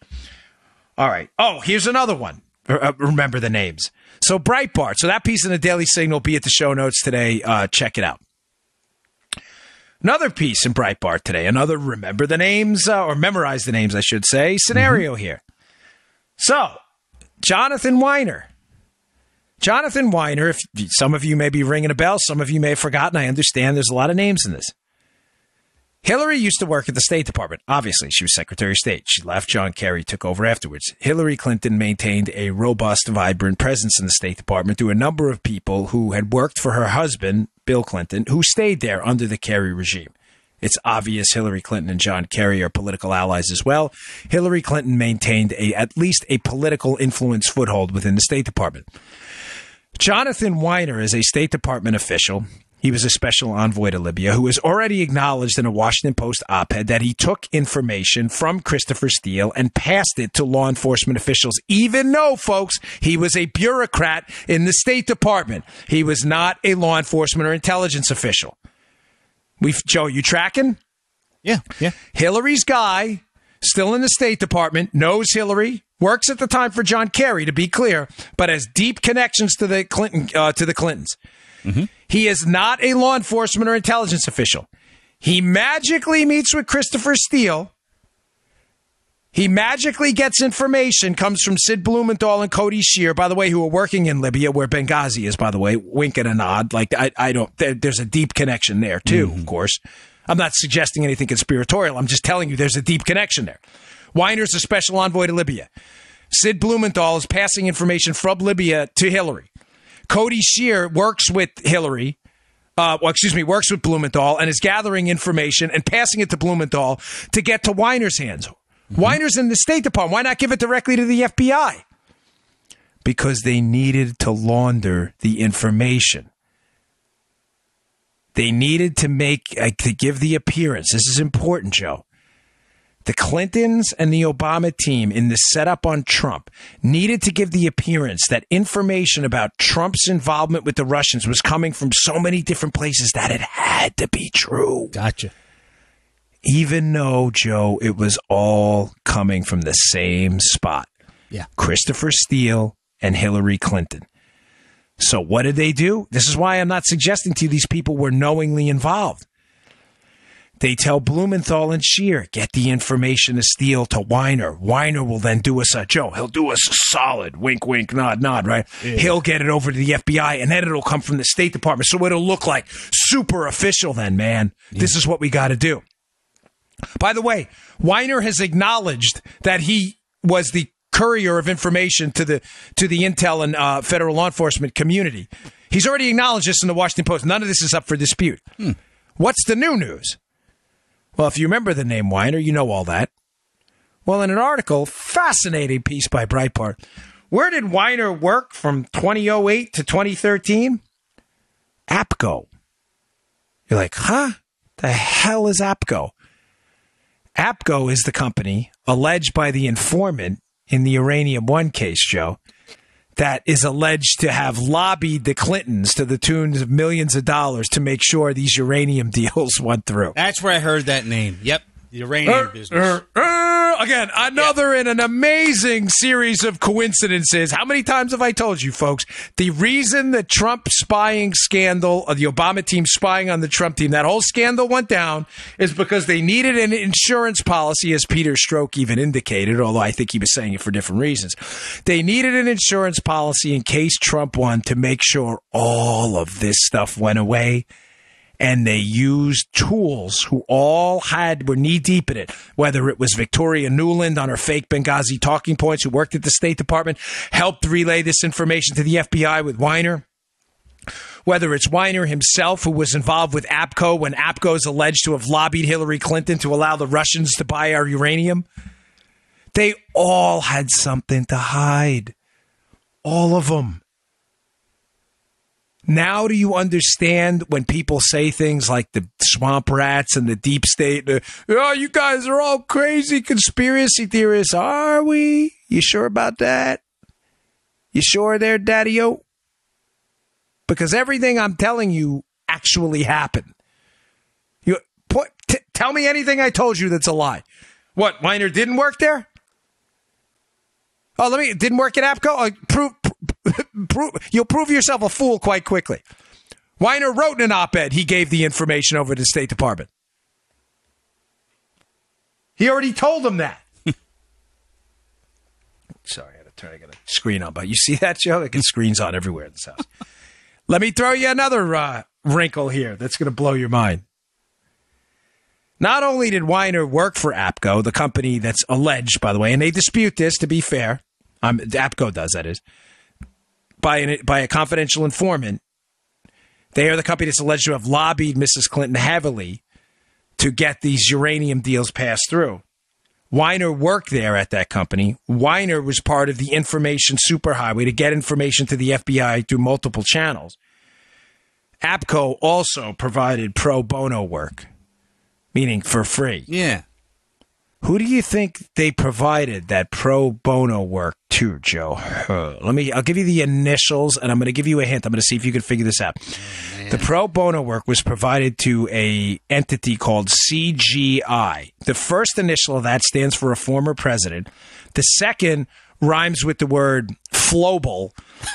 All right. Oh, here's another one. Remember the names. So Breitbart. So that piece in the Daily Signal will be at the show notes today. Check it out. Another piece in Breitbart today. Another remember the names, or memorize the names, I should say, scenario here. So, Jonathan Weiner. Jonathan Weiner, if some of you may be ringing a bell, some of you may have forgotten. I understand there's a lot of names in this. Hillary used to work at the State Department. Obviously, she was Secretary of State. She left. John Kerry took over afterwards. Hillary Clinton maintained a robust, vibrant presence in the State Department through a number of people who had worked for her husband, Bill Clinton, who stayed there under the Kerry regime. It's obvious Hillary Clinton and John Kerry are political allies as well. Hillary Clinton maintained at least a political influence foothold within the State Department. Jonathan Weiner is a State Department official He was a special envoy to Libya who has already acknowledged in a Washington Post op-ed that he took information from Christopher Steele and passed it to law enforcement officials, even though, folks, he was a bureaucrat in the State Department. He was not a law enforcement or intelligence official. Joe, you tracking? Yeah. Hillary's guy, still in the State Department, knows Hillary, works at the time for John Kerry, to be clear, but has deep connections to the Clintons. Mm-hmm. He is not a law enforcement or intelligence official. He magically meets with Christopher Steele. He magically gets information, comes from Sid Blumenthal and Cody Shear, by the way, who are working in Libya, where Benghazi is, by the way, wink and a nod. Like, there's a deep connection there, too, of course. I'm not suggesting anything conspiratorial. I'm just telling you there's a deep connection there. Weiner's a special envoy to Libya. Sid Blumenthal is passing information from Libya to Hillary. Cody Shear works with Hillary, works with Blumenthal and is gathering information and passing it to Blumenthal to get to Weiner's hands. Mm-hmm. Weiner's in the State Department. Why not give it directly to the FBI? Because they needed to launder the information. They needed to give the appearance. This is important, Joe. The Clintons and the Obama team in the setup on Trump needed to give the appearance that information about Trump's involvement with the Russians was coming from so many different places that it had to be true. Gotcha. Even though, Joe, it was all coming from the same spot. Yeah. Christopher Steele and Hillary Clinton. So what did they do? This is why I'm not suggesting to you these people were knowingly involved. They tell Blumenthal and Shear, get the information to Steele to Weiner. Weiner will then do us he'll do us a solid wink, wink, nod, nod, right? Yeah. He'll get it over to the FBI, and then it'll come from the State Department. So it'll look like super official then, man. Yeah. This is what we got to do. By the way, Weiner has acknowledged that he was the courier of information to the intel and federal law enforcement community. He's already acknowledged this in the Washington Post. None of this is up for dispute. What's the new news? Well, if you remember the name Weiner, you know all that. Well, in an article, fascinating piece by Breitbart, where did Weiner work from 2008 to 2013? APCO. You're like, huh? The hell is APCO? APCO is the company alleged by the informant in the Uranium One case, Joe, that is alleged to have lobbied the Clintons to the tunes of millions of dollars to make sure these uranium deals went through. That's where I heard that name. Yep. The uranium business. Again, another in an amazing series of coincidences. How many times have I told you, folks? The reason the Trump spying scandal, or the Obama team spying on the Trump team, that whole scandal went down is because they needed an insurance policy, as Peter Strzok even indicated, although I think he was saying it for different reasons. They needed an insurance policy in case Trump won to make sure all of this stuff went away. And they used tools who all were knee-deep in it, whether it was Victoria Nuland on her fake Benghazi talking points who worked at the State Department, helped relay this information to the FBI with Weiner, whether it's Weiner himself who was involved with APCO when APCO is alleged to have lobbied Hillary Clinton to allow the Russians to buy our uranium. They all had something to hide. All of them. Now do you understand when people say things like the swamp rats and the deep state? Oh, you guys are all crazy conspiracy theorists. Are we? You sure about that? You sure there, Daddy-O? Because everything I'm telling you actually happened. Tell me anything I told you that's a lie. What, Weiner didn't work there? Oh, didn't work at APCO? You'll prove yourself a fool quite quickly. Weiner wrote in an op-ed he gave the information over to the State Department. He already told them that. Sorry, I got a screen on, but you see that, Joe? Like, screens on everywhere in this house. Let me throw you another wrinkle here that's going to blow your mind. Not only did Weiner work for APCO, the company that's alleged, by the way, and they dispute this, to be fair. APCO does, that is. By a confidential informant, they are the company that's alleged to have lobbied Mrs. Clinton heavily to get these uranium deals passed through. Weiner worked there at that company. Weiner was part of the information superhighway to get information to the FBI through multiple channels. APCO also provided pro bono work, meaning for free. Yeah. Who do you think they provided that pro bono work to, Joe? I'll give you the initials, and I'm going to give you a hint. I'm going to see if you can figure this out. The pro bono work was provided to a entity called CGI. The first initial of that stands for a former president. The second rhymes with the word flobal,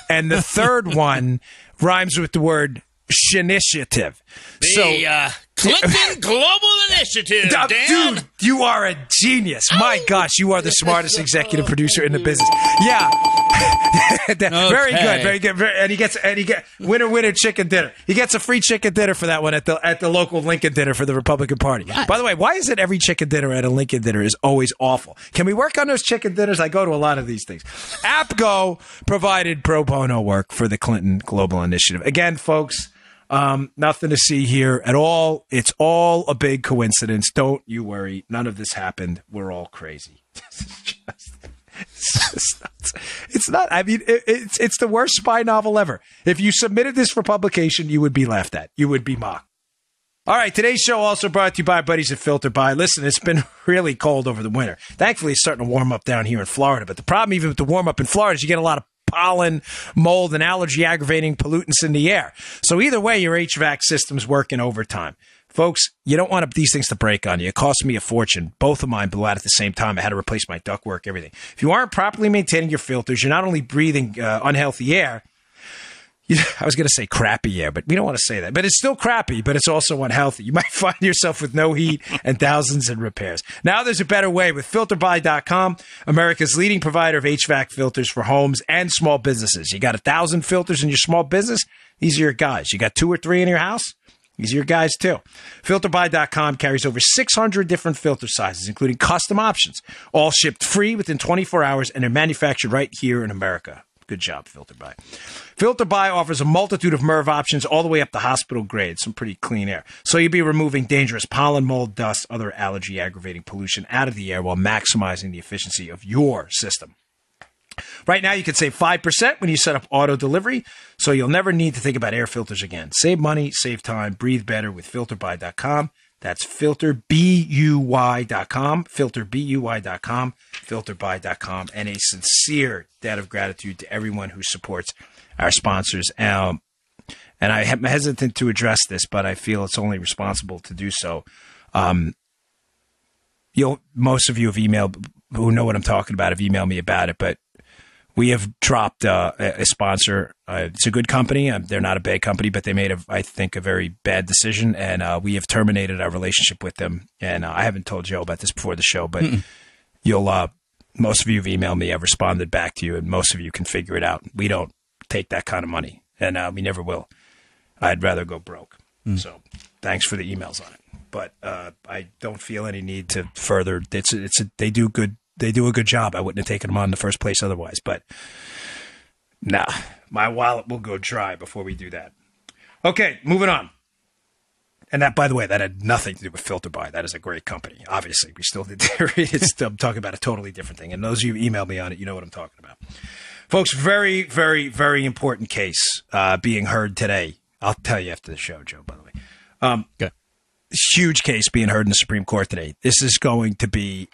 and the third one rhymes with the word Shinitiative. The Clinton Global Initiative, Dan. Dude, you are a genius. My gosh, you are the smartest executive producer in the business. Yeah. Very good, very good. And he gets winner chicken dinner. He gets a free chicken dinner for that one at the local Lincoln dinner for the Republican Party. By the way, why is it every chicken dinner at a Lincoln dinner is always awful? Can we work on those chicken dinners? I go to a lot of these things. APCO provided pro bono work for the Clinton Global Initiative. Again, folks, nothing to see here at all. It's all a big coincidence. Don't you worry. None of this happened. We're all crazy. It's not. I mean, it's the worst spy novel ever. If you submitted this for publication, you would be laughed at. You would be mocked. All right, today's show also brought to you by our buddies at Filter By. Listen, it's been really cold over the winter. Thankfully, it's starting to warm up down here in Florida. But the problem even with the warm up in Florida is you get a lot of pollen, mold, and allergy-aggravating pollutants in the air. So either way, your HVAC system's working overtime. Folks, you don't want these things to break on you. It cost me a fortune. Both of mine blew out at the same time. I had to replace my ductwork, everything. If you aren't properly maintaining your filters, you're not only breathing unhealthy air, I was going to say crappy air, but we don't want to say that. But it's still crappy, but it's also unhealthy. You might find yourself with no heat and thousands in repairs. Now there's a better way with FilterBuy.com, America's leading provider of HVAC filters for homes and small businesses. You got 1,000 filters in your small business? These are your guys. You got 2 or 3 in your house? These are your guys, too. FilterBuy.com carries over 600 different filter sizes, including custom options, all shipped free within 24 hours, and they're manufactured right here in America. Good job, FilterBuy. FilterBuy offers a multitude of MERV options all the way up to hospital grade, some pretty clean air. So you'll be removing dangerous pollen, mold, dust, other allergy-aggravating pollution out of the air while maximizing the efficiency of your system. Right now, you can save 5% when you set up auto delivery, so you'll never need to think about air filters again. Save money, save time, breathe better with FilterBuy.com. That's FilterBuy.com, FilterBuy.com, FilterBuy.com, and a sincere debt of gratitude to everyone who supports our sponsors. And I'm hesitant to address this, but I feel it's only responsible to do so. Most of you have emailed, who know what I'm talking about, have emailed me about it, but we have dropped a sponsor. It's a good company. They're not a bad company, but they made, I think, a very bad decision, and we have terminated our relationship with them. And I haven't told Joe about this before the show, but most of you have emailed me. I've responded back to you, and most of you can figure it out. We don't take that kind of money, and we never will. I'd rather go broke. So thanks for the emails on it. But I don't feel any need to further. They do good. They do a good job. I wouldn't have taken them on in the first place otherwise. But nah, my wallet will go dry before we do that. Okay, moving on. And that, by the way, that had nothing to do with FilterBuy. That is a great company. Obviously, we still did. I'm talking about a totally different thing. And those of you who emailed me on it, you know what I'm talking about. Folks, very, very, very important case being heard today. I'll tell you after the show, Joe, by the way. Okay. Huge case being heard in the Supreme Court today. This is going to be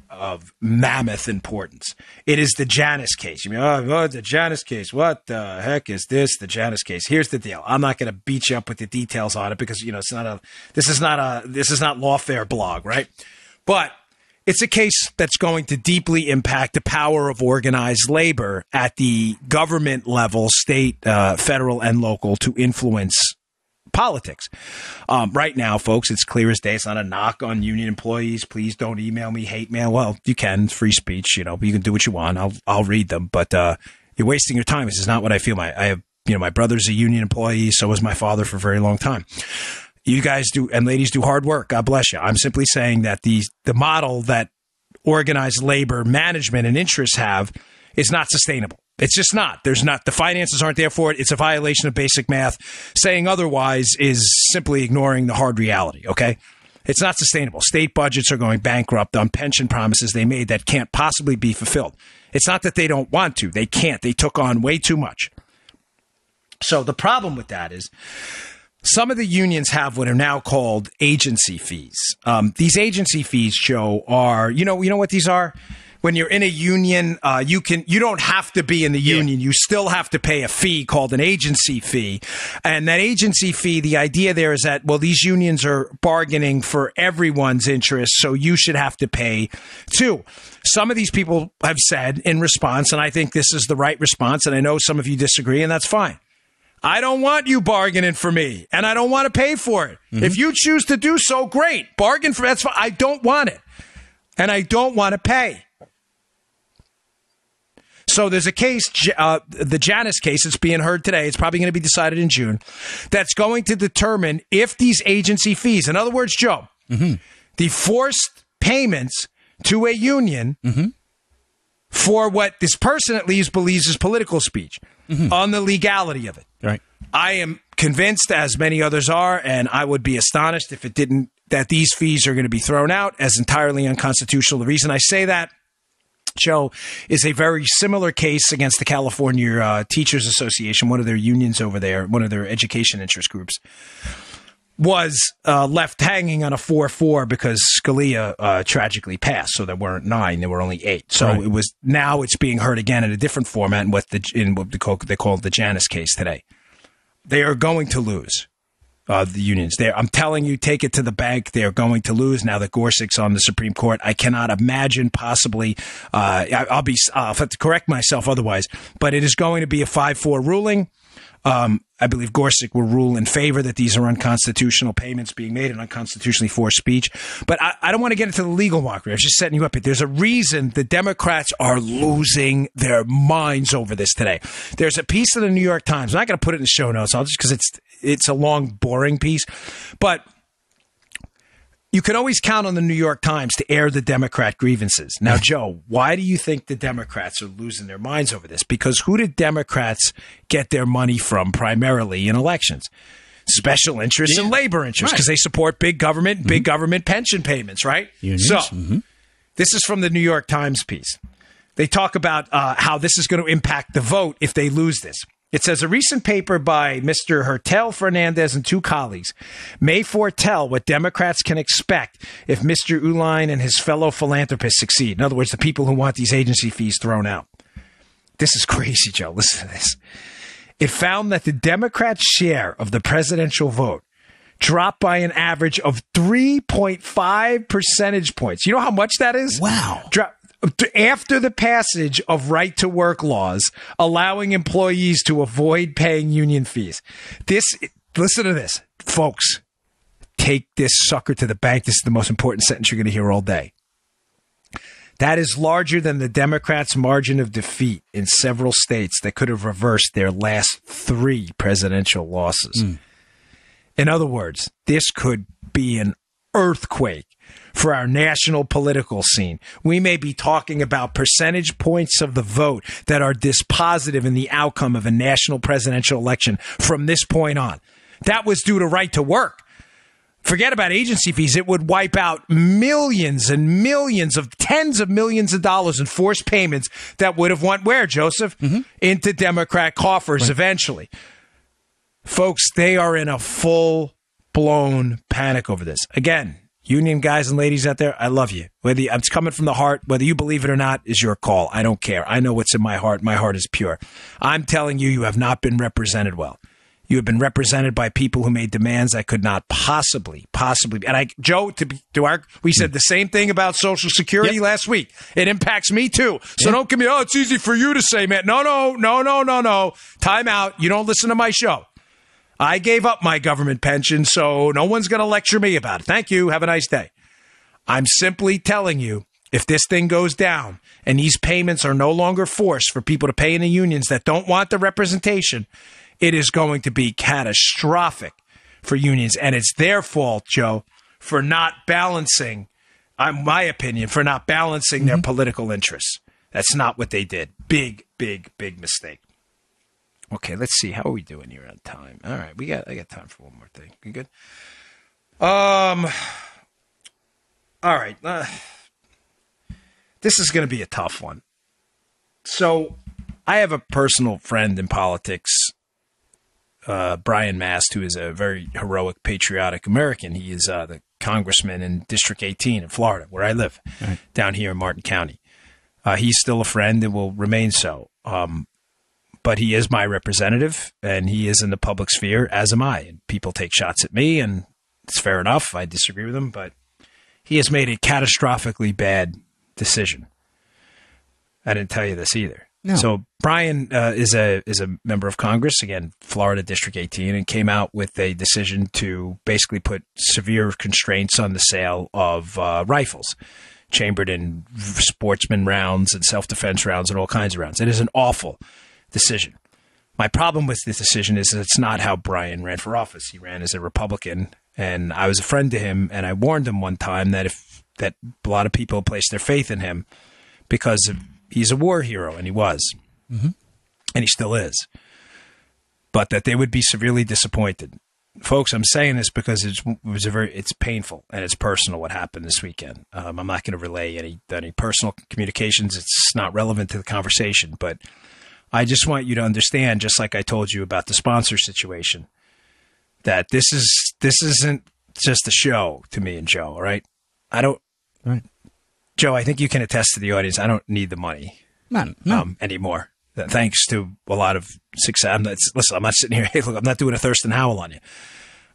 of mammoth importance. It is the Janus case. You mean, the Janus case. What the heck is this? The Janus case. Here's the deal. I'm not going to beat you up with the details on it because this is not Lawfare blog, right? But it's a case that's going to deeply impact the power of organized labor at the government level, state, federal, and local to influence politics. Right now, folks, it's clear as day. It's not a knock on union employees. Please don't email me hate mail. Well, you can. It's free speech. You can do what you want. I'll read them, but you're wasting your time. This is not what I feel. My brother's a union employee. So was my father for a very long time. You guys do, and ladies do hard work. God bless you. I'm simply saying that the model that organized labor management and interests have is not sustainable. It's just not. The finances aren't there for it. It's a violation of basic math. Saying otherwise is simply ignoring the hard reality, okay? It's not sustainable. State budgets are going bankrupt on pension promises they made that can't possibly be fulfilled. It's not that they don't want to. They can't. They took on way too much. So the problem with that is some of the unions have what are now called agency fees. These agency fees, Joe, are, you know what these are? When you're in a union, you don't have to be in the union. You still have to pay a fee called an agency fee. And that agency fee, the idea there is that, well, these unions are bargaining for everyone's interest, so you should have to pay too. Some of these people have said in response, and I think this is the right response, and I know some of you disagree, and that's fine. I don't want you bargaining for me, and I don't want to pay for it. Mm-hmm. If you choose to do so, great. Bargain for that's fine. I don't want it, and I don't want to pay. So there's a case, the Janus case, it's being heard today. It's probably going to be decided in June. That's going to determine if these agency fees, in other words, Joe, the forced payments to a union for what this person at least believes is political speech, on the legality of it. Right. I am convinced, as many others are, and I would be astonished if it didn't, that these fees are going to be thrown out as entirely unconstitutional. The reason I say that, Joe, is a very similar case against the California Teachers Association, one of their unions over there, one of their education interest groups, was left hanging on a 4-4 because Scalia tragically passed. So there weren't 9, there were only 8. So It was, now it's being heard again in a different format in what they call the Janus case today. They are going to lose. The unions there. I'm telling you, take it to the bank. They're going to lose now that Gorsuch's on the Supreme Court. I cannot imagine possibly, I'll have to correct myself otherwise, but it is going to be a 5-4 ruling. I believe Gorsuch will rule in favor that these are unconstitutional payments being made and unconstitutionally forced speech. But I don't want to get into the legal mockery. I was just setting you up. There's a reason the Democrats are losing their minds over this today. There's a piece of the New York Times. I'm not going to put it in the show notes. I'll just because it's a long, boring piece. But you can always count on the New York Times to air the Democrat grievances. Now, Joe, why do you think the Democrats are losing their minds over this? Because who did Democrats get their money from primarily in elections? Special interests and labor interests, because they support big government pension payments, right? Unions. So this is from the New York Times piece. They talk about how this is going to impact the vote if they lose this. It says a recent paper by Mr. Hertel Fernandez and 2 colleagues may foretell what Democrats can expect if Mr. Uline and his fellow philanthropists succeed. In other words, the people who want these agency fees thrown out. This is crazy, Joe. Listen to this. It found that the Democrats' share of the presidential vote dropped by an average of 3.5 percentage points. You know how much that is? Wow. After the passage of right-to-work laws allowing employees to avoid paying union fees. Listen to this, folks. Take this sucker to the bank. This is the most important sentence you're going to hear all day. That is larger than the Democrats' margin of defeat in several states that could have reversed their last 3 presidential losses. In other words, this could be an earthquake for our national political scene. We may be talking about percentage points of the vote that are dispositive in the outcome of a national presidential election from this point on. That was due to right to work. Forget about agency fees. It would wipe out millions and millions of tens of millions of dollars in forced payments that would have went where, Joseph? Into Democrat coffers eventually. Folks, they are in a full-blown panic over this. Again, union guys and ladies out there, I love you. It's coming from the heart. Whether you believe it or not is your call. I don't care. I know what's in my heart. My heart is pure. I'm telling you, you have not been represented well. You have been represented by people who made demands that could not possibly. And Joe, we said the same thing about Social Security last week. It impacts me too. So don't give me, it's easy for you to say, man. No. Time out. You don't listen to my show. I gave up my government pension, so no one's going to lecture me about it. Thank you. Have a nice day. I'm simply telling you, if this thing goes down and these payments are no longer forced for people to pay in the unions that don't want the representation, it is going to be catastrophic for unions. And it's their fault, Joe, for not balancing, my opinion, for not balancing their political interests. That's not what they did. Big mistake. Okay, let's see. How are we doing here on time? All right, I got time for one more thing. You good? All right. This is going to be a tough one. So, I have a personal friend in politics Brian Mast, who is a very heroic, patriotic American. He is the congressman in District 18 in Florida, where I live, down here in Martin County. He's still a friend and will remain so. But he is my representative, and he is in the public sphere, as am I. And people take shots at me, and it's fair enough. I disagree with him, but he has made a catastrophically bad decision. I didn't tell you this either. No. So Brian is a member of Congress, again, Florida District 18, and came out with a decision to basically put severe constraints on the sale of rifles, chambered in sportsman rounds and self-defense rounds and all kinds of rounds. It is an awful decision. My problem with this decision is that it's not how Brian ran for office. He ran as a Republican, and I was a friend to him, and I warned him one time that a lot of people placed their faith in him because he's a war hero, and he was, and he still is, but that they would be severely disappointed. Folks, I'm saying this because it's painful and it's personal what happened this weekend. I'm not going to relay any personal communications. It's not relevant to the conversation, but I just want you to understand, just like I told you about the sponsor situation, that this isn't just a show to me and Joe, all right? Right. Joe, I think you can attest to the audience. I don't need the money anymore. Thanks to a lot of success. Listen, I'm not sitting here, hey, look, I'm not doing a Thurston Howell on you.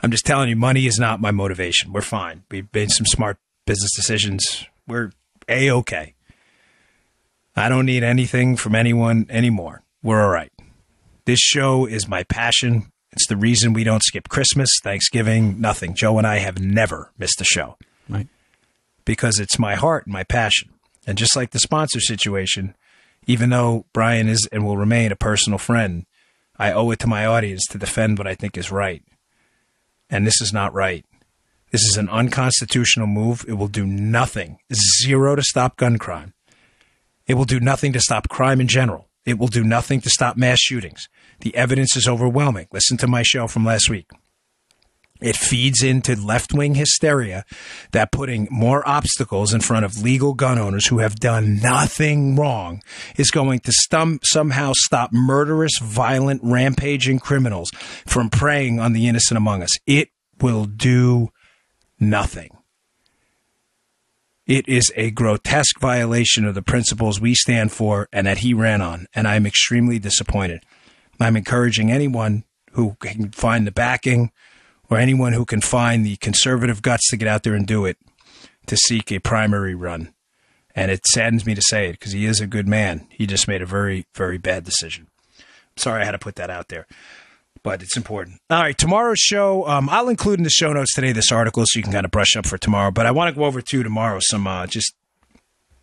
I'm just telling you, money is not my motivation. We're fine. We've made some smart business decisions. We're A-okay. I don't need anything from anyone anymore. We're all right. This show is my passion. It's the reason we don't skip Christmas, Thanksgiving, nothing. Joe and I have never missed a show. Right. Because it's my heart and my passion. And just like the sponsor situation, even though Brian is and will remain a personal friend, I owe it to my audience to defend what I think is right. And this is not right. This is an unconstitutional move. It will do nothing. Zero to stop gun crime. It will do nothing to stop crime in general. It will do nothing to stop mass shootings. The evidence is overwhelming. Listen to my show from last week. It feeds into left-wing hysteria that putting more obstacles in front of legal gun owners who have done nothing wrong is going to somehow stop murderous, violent, rampaging criminals from preying on the innocent among us. It will do nothing. It is a grotesque violation of the principles we stand for and that he ran on, and I'm extremely disappointed. I'm encouraging anyone who can find the backing or anyone who can find the conservative guts to get out there and do it, to seek a primary run. And it saddens me to say it because he is a good man. He just made a very, very bad decision. Sorry I had to put that out there, but it's important. All right, tomorrow's show, I'll include in the show notes today this article so you can kind of brush up for tomorrow. But I want to go over to tomorrow some just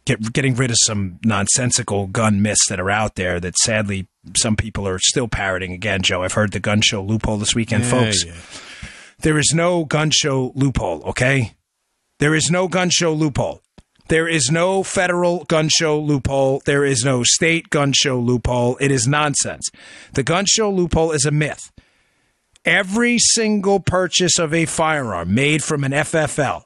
getting rid of some nonsensical gun myths that are out there that sadly some people are still parroting. Again, Joe, I've heard the gun show loophole this weekend, folks. Yeah. There is no gun show loophole, okay? There is no gun show loophole. There is no federal gun show loophole. There is no state gun show loophole. It is nonsense. The gun show loophole is a myth. Every single purchase of a firearm made from an FFL,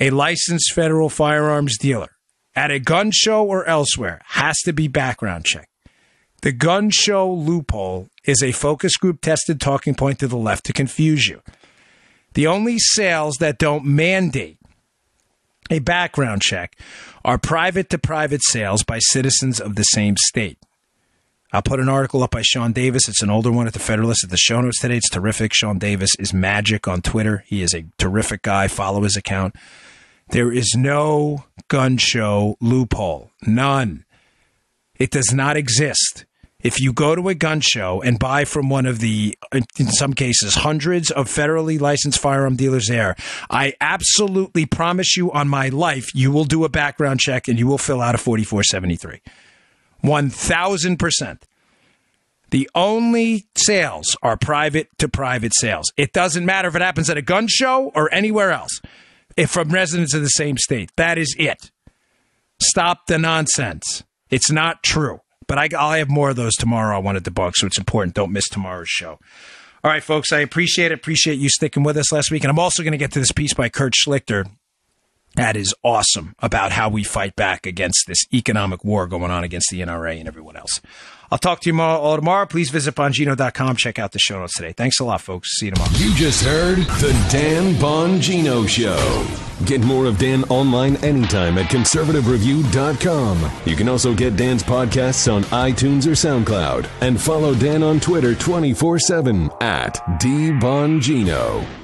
a licensed federal firearms dealer, at a gun show or elsewhere, has to be background checked. The gun show loophole is a focus group tested talking point to the left to confuse you. The only sales that don't mandate a background check are private-to-private sales by citizens of the same state. I'll put an article up by Sean Davis. It's an older one at the Federalist at the show notes today. It's terrific. Sean Davis is magic on Twitter. He is a terrific guy. Follow his account. There is no gun show loophole. None. It does not exist. If you go to a gun show and buy from one of the, in some cases, hundreds of federally licensed firearm dealers there, I absolutely promise you on my life, you will do a background check and you will fill out a 4473. 1,000%. The only sales are private-to-private sales. It doesn't matter if it happens at a gun show or anywhere else. If from residents of the same state. That is it. Stop the nonsense. It's not true. But I'll have more of those tomorrow I want to debunk, so it's important. Don't miss tomorrow's show. All right, folks, I appreciate it. Appreciate you sticking with us last week. And I'm also going to get to this piece by Kurt Schlichter that is awesome about how we fight back against this economic war going on against the NRA and everyone else. I'll talk to you all tomorrow. Please visit Bongino.com. Check out the show notes today. Thanks a lot, folks. See you tomorrow. You just heard The Dan Bongino Show. Get more of Dan online anytime at conservativereview.com. You can also get Dan's podcasts on iTunes or SoundCloud. And follow Dan on Twitter 24/7 at DBongino.